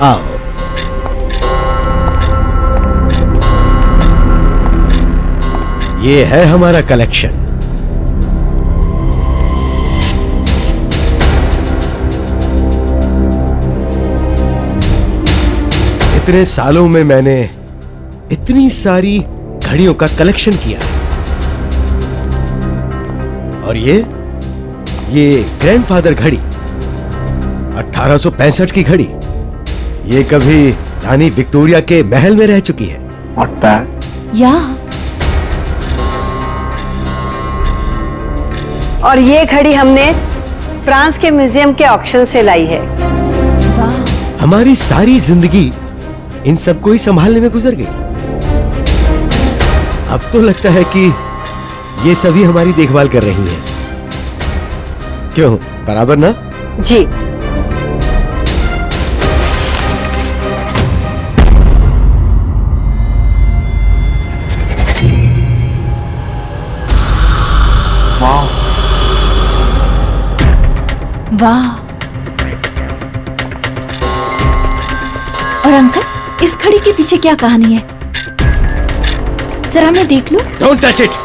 आओ। ये है हमारा कलेक्शन। इतने सालों में मैंने इतनी सारी घड़ियों का कलेक्शन किया है। और ये ग्रैंडफादर घड़ी 1865 की घड़ी, ये कभी रानी विक्टोरिया के महल में रह चुकी है। या और ये घड़ी हमने फ्रांस के म्यूजियम के ऑक्शन से लाई है। हमारी सारी जिंदगी इन सबको ही संभालने में गुजर गई। अब तो लगता है कि ये सभी हमारी देखभाल कर रही हैं। क्यों, बराबर ना? जी। वाह। और अंकल, इस घड़ी के पीछे क्या कहानी है? जरा मैं देख लूं? Don't touch it!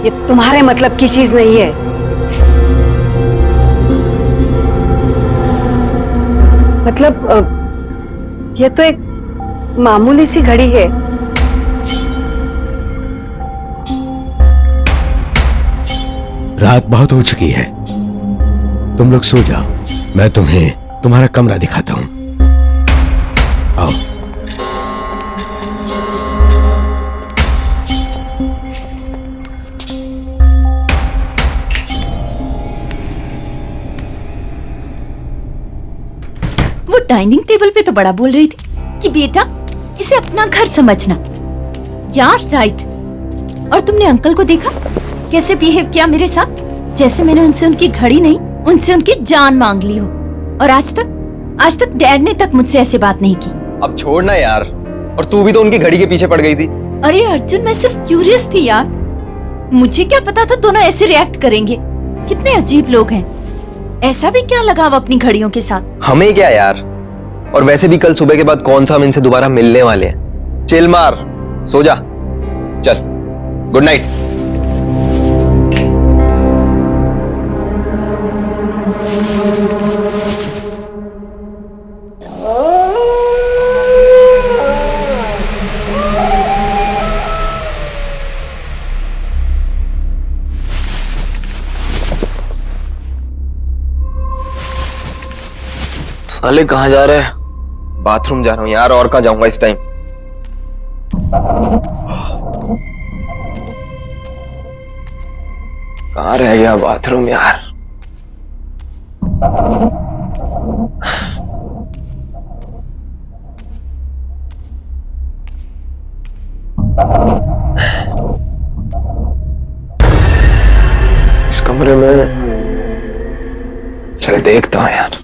ये तुम्हारे मतलब की चीज नहीं है। मतलब ये तो एक मामूली सी घड़ी है। रात बहुत हो चुकी है, तुम लोग सो जाओ। मैं तुम्हें तुम्हारा कमरा दिखाता हूं। आओ। वो डाइनिंग टेबल पे तो बड़ा बोल रही थी कि बेटा इसे अपना घर समझना। यार राइट। और तुमने अंकल को देखा कैसे बिहेव किया मेरे साथ? जैसे मैंने उनसे उनकी घड़ी नहीं, उनसे उनकी जान मांग ली हो। और आज तक डैड ने तक मुझसे ऐसे बात नहीं की। अब छोड़ना यार, और तू भी तो उनकी घड़ी के पीछे पड़ गई थी। अरे अर्जुन, मैं सिर्फ क्यूरियस थी यार। मुझे क्या पता था दोनों ऐसे रिएक्ट करेंगे। कितने अजीब लोग हैं। ऐसा भी क्या लगाव अपनी घड़ियों के साथ? हमें क्या यार, और वैसे भी कल सुबह के बाद कौन सा हम इनसे दोबारा मिलने वाले हैं। चिल मार, सो जा। चल, गुड नाइट। साले कहाँ जा रहे हैं? बाथरूम जा रहा हूँ यार, और कहाँ जाऊंगा इस टाइम। कहाँ रह गया बाथरूम यार? इस कमरे में चल देखता हूं यार।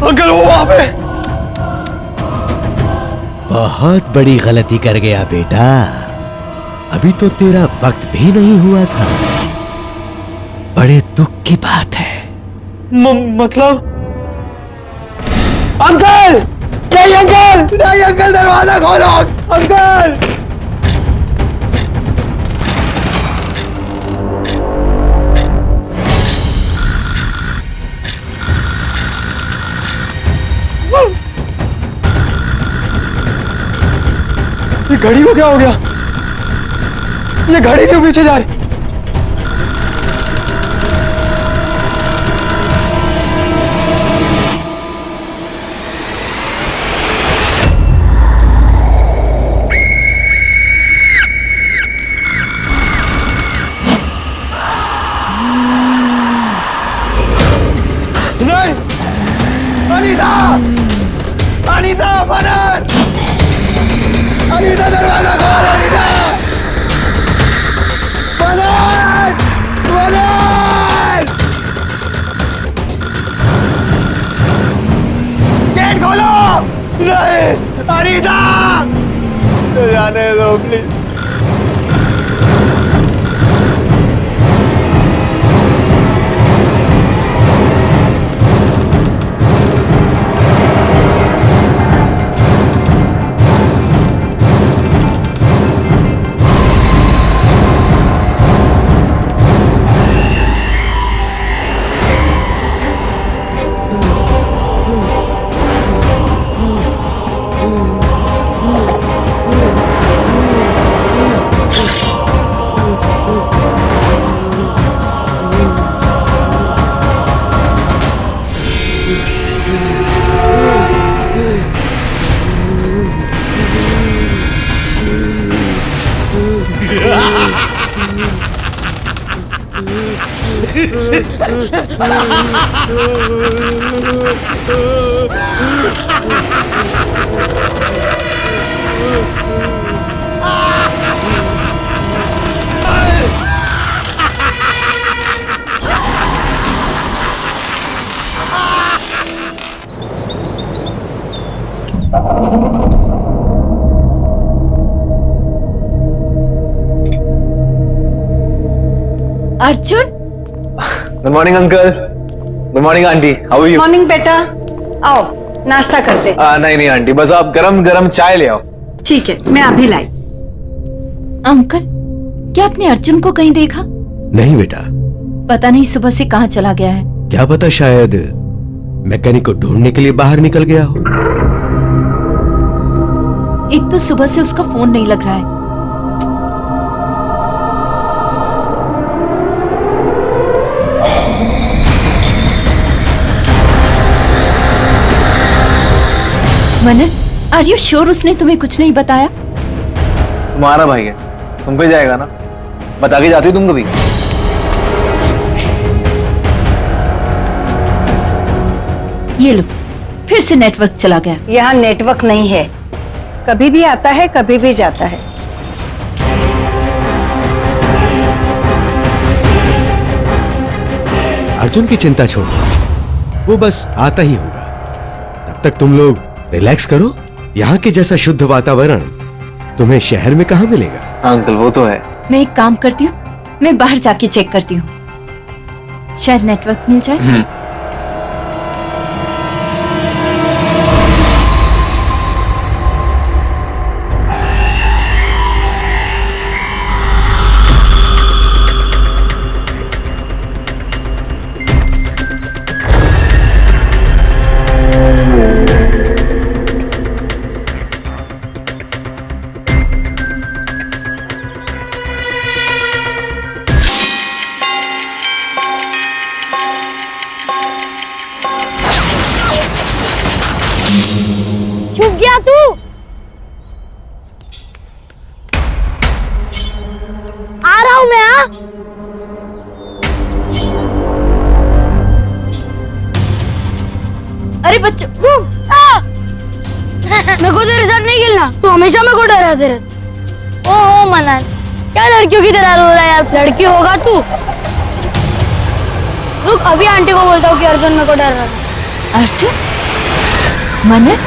अंकल वो वहां पे। बहुत बड़ी गलती कर गया बेटा। अभी तो तेरा वक्त भी नहीं हुआ था। बड़े दुख की बात है। मतलब अंकल, नहीं अंकल, नहीं अंकल, दरवाजा खोलो अंकल। ये घड़ी को क्या हो गया? ये घड़ी क्यों पीछे जा रही? अनीता जाने दो please. Arjun, good morning uncle. Good morning aunty, how are you? Morning बेटा, आओ नाश्ता करते। नहीं नहीं आंटी, बस आप गरम गरम चाय ले आओ। ठीक है, मैं अभी लाई। अंकल, क्या आपने अर्जुन को कहीं देखा? नहीं बेटा। पता नहीं सुबह से कहाँ चला गया है। क्या पता, शायद मैकेनिक को ढूंढने के लिए बाहर निकल गया हो। एक तो सुबह से उसका फोन नहीं लग रहा है। मनन, आर यू श्योर उसने तुम्हें कुछ नहीं बताया? तुम्हारा भाई है, तुम पे जाएगा ना। बता के जाती हो तुम कभी? ये लो, फिर से नेटवर्क चला गया। यहाँ नेटवर्क नहीं है, कभी भी आता है कभी भी जाता है। अर्जुन की चिंता छोड़ो, वो बस आता ही होगा। तब तक तुम लोग रिलैक्स करो। यहाँ के जैसा शुद्ध वातावरण तुम्हें शहर में कहाँ मिलेगा? अंकल वो तो है। मैं एक काम करती हूँ, मैं बाहर जाके चेक करती हूँ, शायद नेटवर्क मिल जाए। छुप गया तू। आ रहा हूं मैं। अरे बच्चे, मेरे को तेरे साथ नहीं खेलना, तू हमेशा मेरे को डराते रहता। ओहो मनन, क्या लड़कियों की तरह रो रहा है यार? लड़की होगा तू। रुक, अभी आंटी को बोलता हूँ कि अर्जुन मेरे को डर रहा है। अर्जुन? मनन?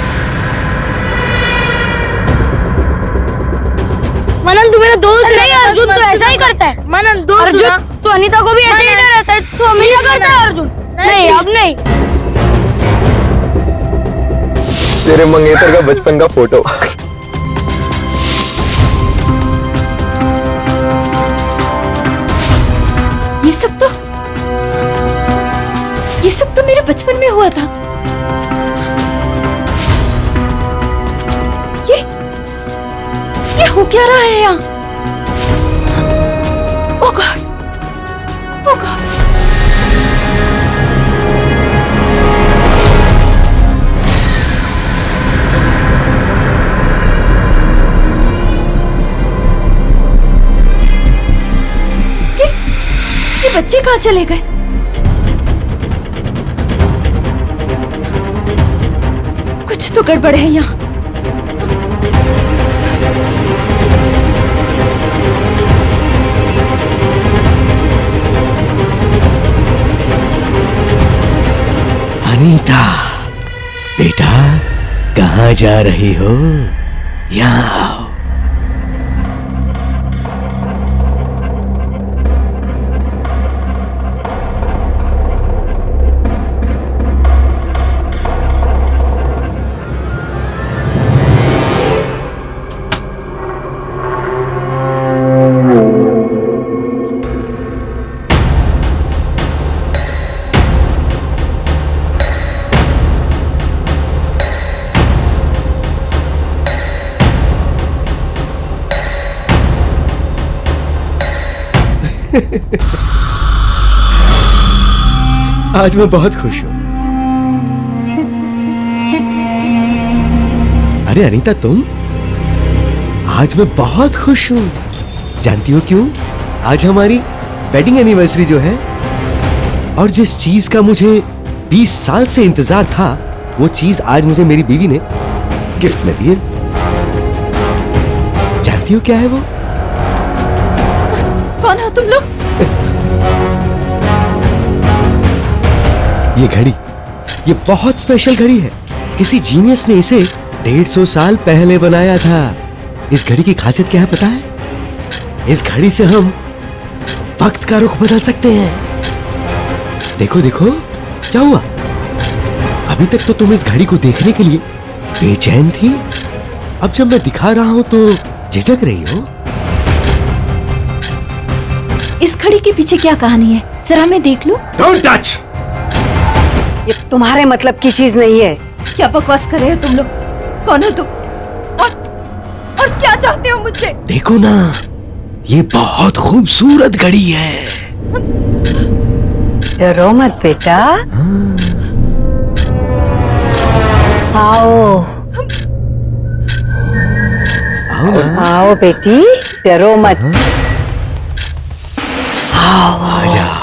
मनन तू मेरा दोस्त नहीं, अर्जुन तो ऐसा ही करता है। मनन दोस्त अर्जुन, तू अनीता को भी ऐसे ही डराता है। तू हमेशा करता है अर्जुन। नहीं अब नहीं। तेरे मंगेतर का बचपन का फोटो। ये सब तो मेरे बचपन में हुआ था। ये हो क्या रहा है यहाँ? ओह गॉड, ओह गॉड। ये बच्चे कहाँ चले गए? कुछ तो गड़बड़ है यहाँ। अनीता बेटा, कहाँ कहाँ जा रही हो? यहाँ आओ। आज मैं बहुत खुश हूं। अरे अनीता, तुम? आज मैं बहुत खुश हूं। जानती हो क्यों? आज हमारी वेडिंग एनिवर्सरी जो है, और जिस चीज का मुझे 20 साल से इंतजार था, वो चीज आज मुझे मेरी बीवी ने गिफ्ट में दी है। जानती हो क्या है वो? कौन हो तुम लोग? ये घड़ी, ये बहुत स्पेशल घड़ी है। किसी जीनियस ने इसे 150 साल पहले बनाया था। इस घड़ी की खासियत क्या है पता है? इस घड़ी से हम वक्त का रुख बदल सकते हैं। देखो देखो, क्या हुआ? अभी तक तो तुम इस घड़ी को देखने के लिए बेचैन थी। अब जब मैं दिखा रहा हूं तो झिझक रही हो। इस घड़ी के पीछे क्या कहानी है? जरा मैं देख लूं। Don't touch! ये तुम्हारे मतलब की चीज नहीं है। क्या बकवास कर रहे हो तुम लोग? कौन हो तुम? और क्या चाहते हो मुझसे? देखो ना, ये बहुत खूबसूरत घड़ी है। डरो मत बेटा। आओ आओ बेटी, डरो मत। आओ आ जाओ।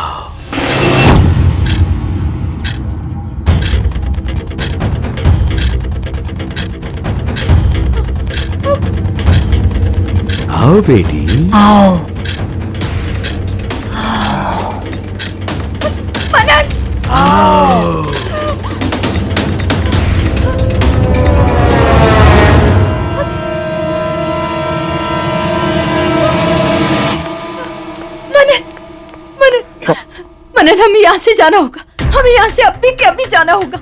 आओ बेटी, आओ। मनन! आओ। मनन, हमें यहाँ से जाना होगा। हमें यहाँ से अभी के अभी जाना होगा।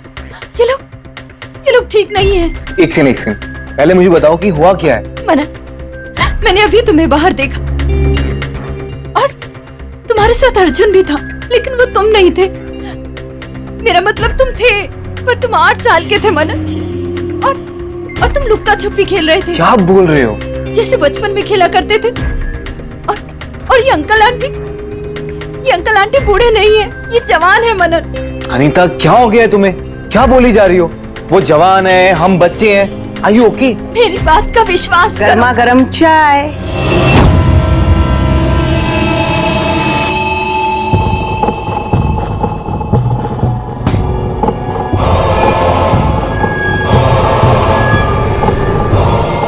ये लोग ठीक नहीं है। एक सेकंड, पहले मुझे बताओ कि हुआ क्या है। मनन, मैंने अभी तुम्हें बाहर देखा और तुम्हारे साथ अर्जुन भी था, लेकिन वो तुम नहीं थे। मेरा मतलब तुम थे, पर तुम 8 साल के थे मनन, और तुम लुक्का छुपी खेल रहे थे। क्या बोल रहे हो? जैसे बचपन में खेला करते थे। और ये अंकल आंटी बूढ़े नहीं है, ये जवान है मनन। अनीता, क्या हो गया है तुम्हें? क्या बोली जा रही हो? वो जवान है, हम बच्चे हैं। Are you okay? मेरी बात का विश्वास करो। गर्मा गर्म चाय।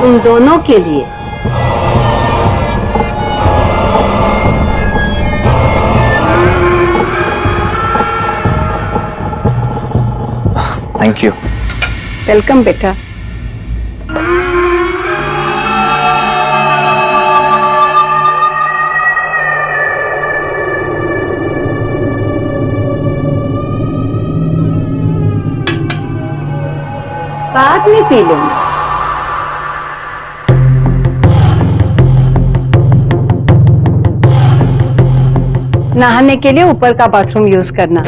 तुम दोनों के लिए। Thank you. वेलकम बेटा। बाद में पी लेंगे। नहाने के लिए ऊपर का बाथरूम यूज करना।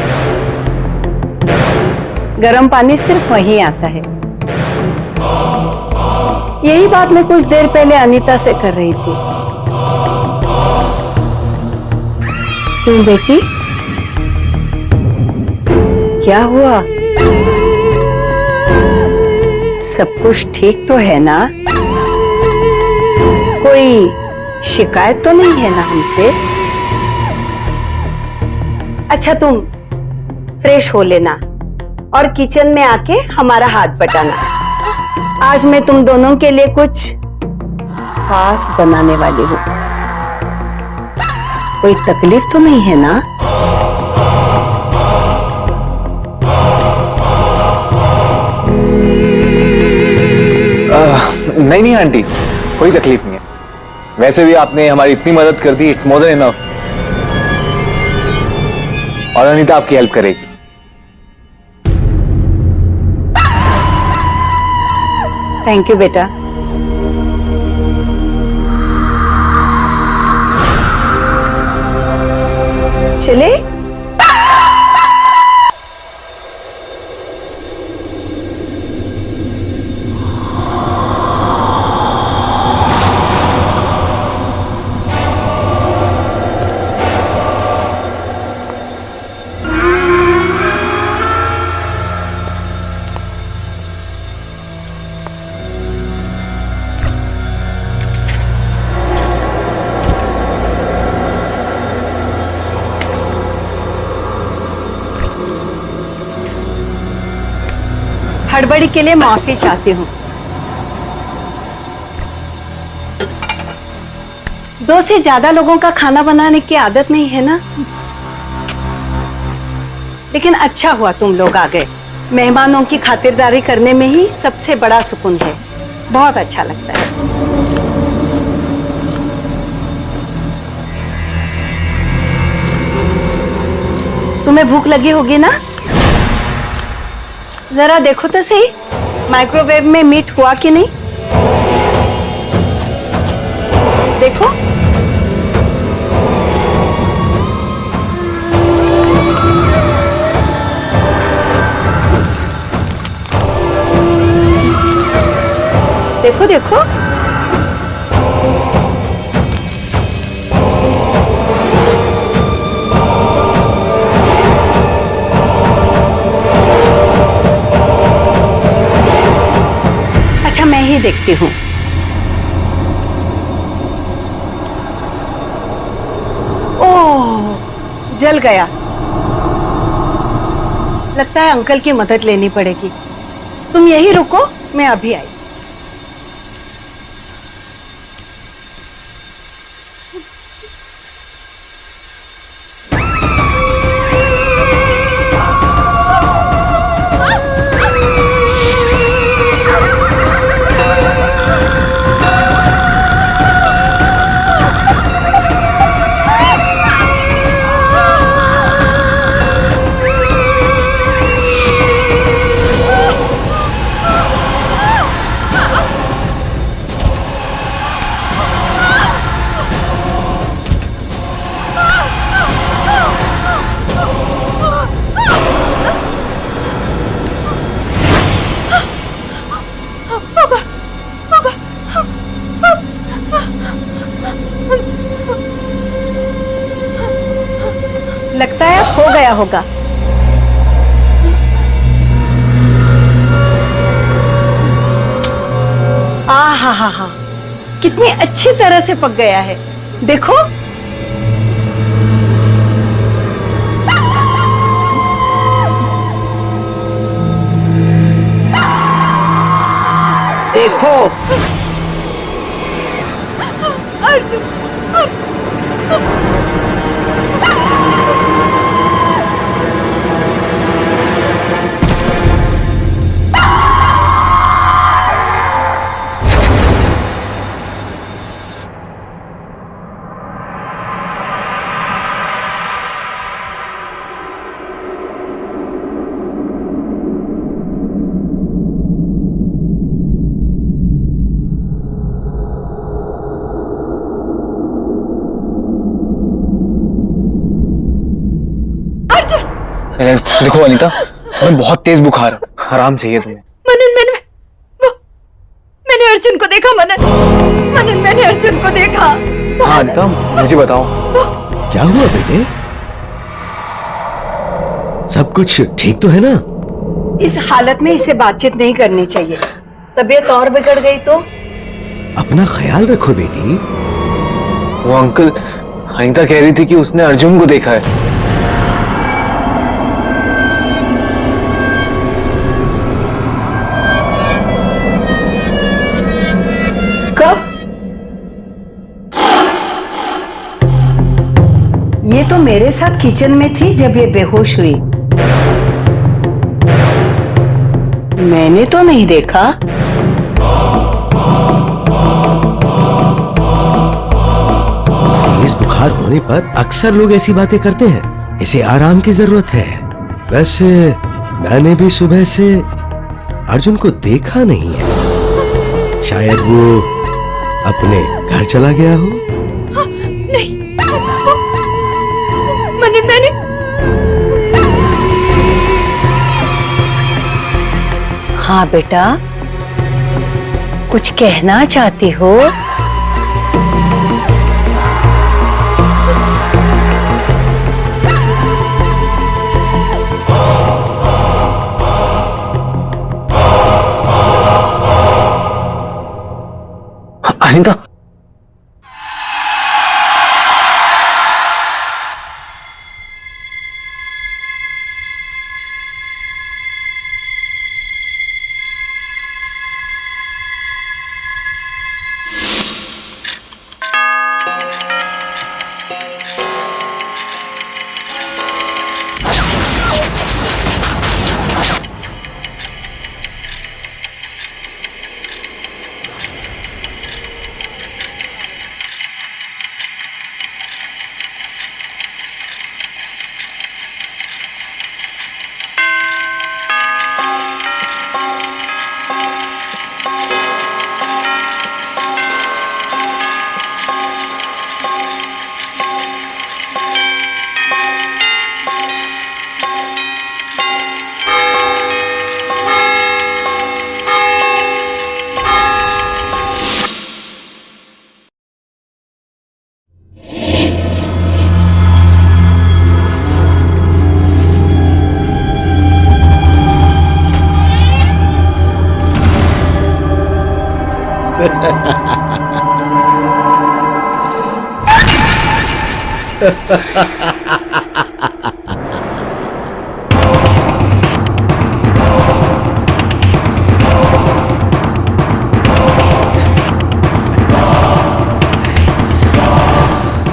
गर्म पानी सिर्फ वहीं आता है। यही बात मैं कुछ देर पहले अनीता से कर रही थी। क्यों बेटी, क्या हुआ? सब कुछ ठीक तो है ना? कोई शिकायत तो नहीं है ना हमसे? अच्छा, तुम फ्रेश हो लेना और किचन में आके हमारा हाथ बटाना। आज मैं तुम दोनों के लिए कुछ खास बनाने वाली हूँ। कोई तकलीफ तो नहीं है ना? नहीं नहीं आंटी, कोई तकलीफ नहीं है। वैसे भी आपने हमारी इतनी मदद कर दी, इट्स मोर देन इनफ। और अनीता आपकी हेल्प करेगी। थैंक यू बेटा। चले? हड़बड़ी के लिए माफी चाहती हूँ। 2 से ज्यादा लोगों का खाना बनाने की आदत नहीं है ना, लेकिन अच्छा हुआ तुम लोग आ गए। मेहमानों की खातिरदारी करने में ही सबसे बड़ा सुकून है। बहुत अच्छा लगता है। तुम्हें भूख लगी होगी ना? जरा देखो तो सही, माइक्रोवेव में मीट हुआ कि नहीं। देखो। देखो देखो। अच्छा, मैं ही देखती हूँ। ओह, जल गया। लगता है अंकल की मदद लेनी पड़ेगी। तुम यही रुको, मैं अभी आई। लगता है हो गया होगा। हा हा हा, कितनी अच्छी तरह से पक गया है। देखो। देखो। देखो अनीता, तुम्हें बहुत तेज बुखार है, आराम चाहिए तुम्हें। मनन, मैंने अर्जुन को देखा। मनन, मैंने अर्जुन को देखा। हाँ अनीता, मुझे बताओ क्या हुआ बेटे? सब कुछ ठीक तो है ना? इस हालत में इसे बातचीत नहीं करनी चाहिए। तबीयत और बिगड़ गई तो? अपना ख्याल रखो बेटी। वो अंकल, अनीता कह रही थी कि उसने अर्जुन को देखा है। कब? ये तो मेरे साथ किचन में थी जब ये बेहोश हुई। मैंने तो नहीं देखा। हार होने पर अक्सर लोग ऐसी बातें करते हैं। इसे आराम की जरूरत है। वैसे मैंने भी सुबह से अर्जुन को देखा नहीं है। शायद वो अपने घर चला गया हो। नहीं, मैंने हाँ बेटा, कुछ कहना चाहती हो? अनिता,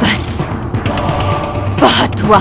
बस बहुत हुआ।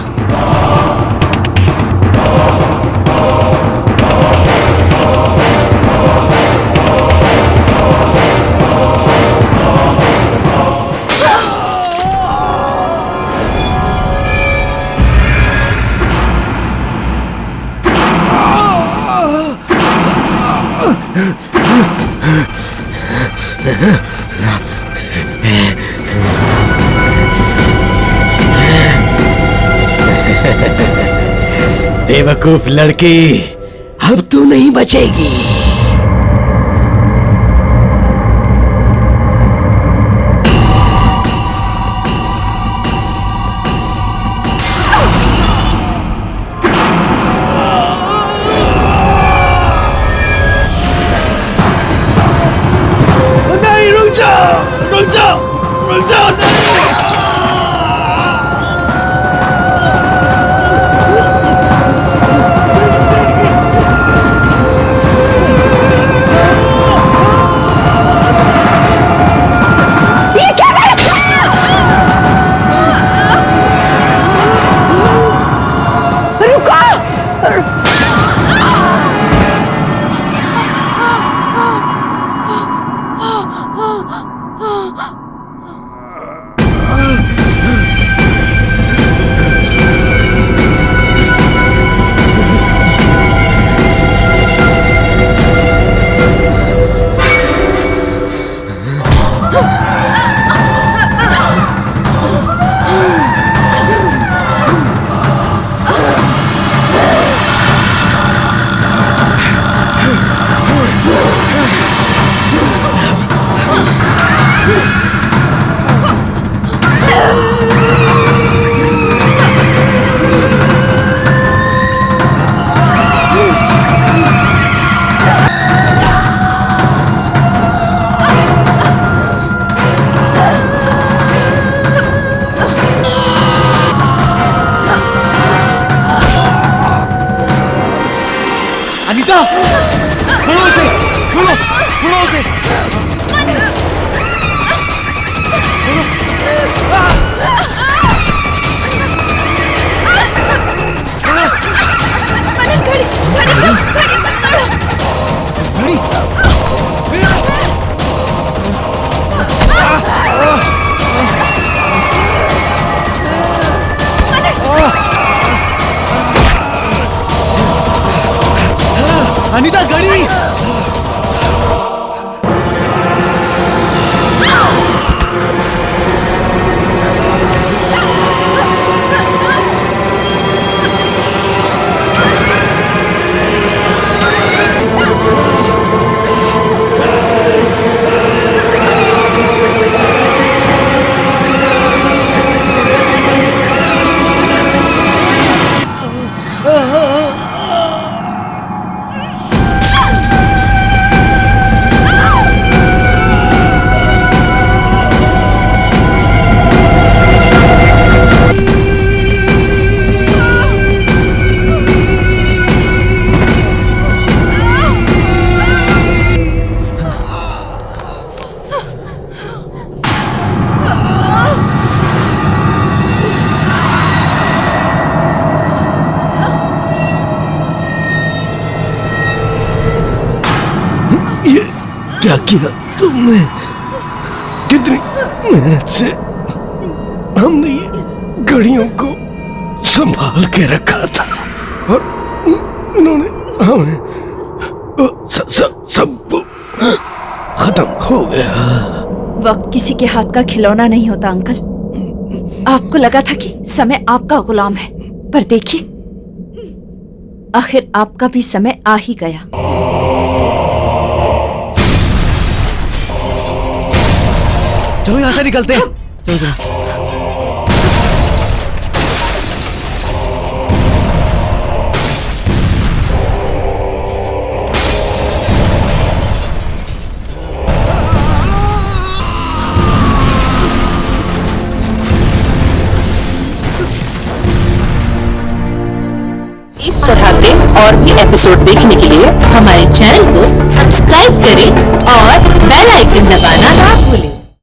बेवकूफ लड़की, अब तू नहीं बचेगी। नहीं, रुक जाओ, रुक जाओ, रुक जाओ, नहीं। अनीता, छोड़ो उसे, छोड़ो, छोड़ो उसे। अनीता गड़ी। क्या किया तुमने? कितनी मेहनत से हमने ये घड़ियों को संभाल के रखा था और उन्होंने हमें सब खत्म हो गया। वक्त किसी के हाथ का खिलौना नहीं होता अंकल। आपको लगा था कि समय आपका गुलाम है, पर देखिए आखिर आपका भी समय आ ही गया। चलो यहाँ से निकलते हैं। चलो चलो। इस तरह के और भी एपिसोड देखने के लिए हमारे चैनल को सब्सक्राइब करें और बेल आइकन दबाना ना भूलें।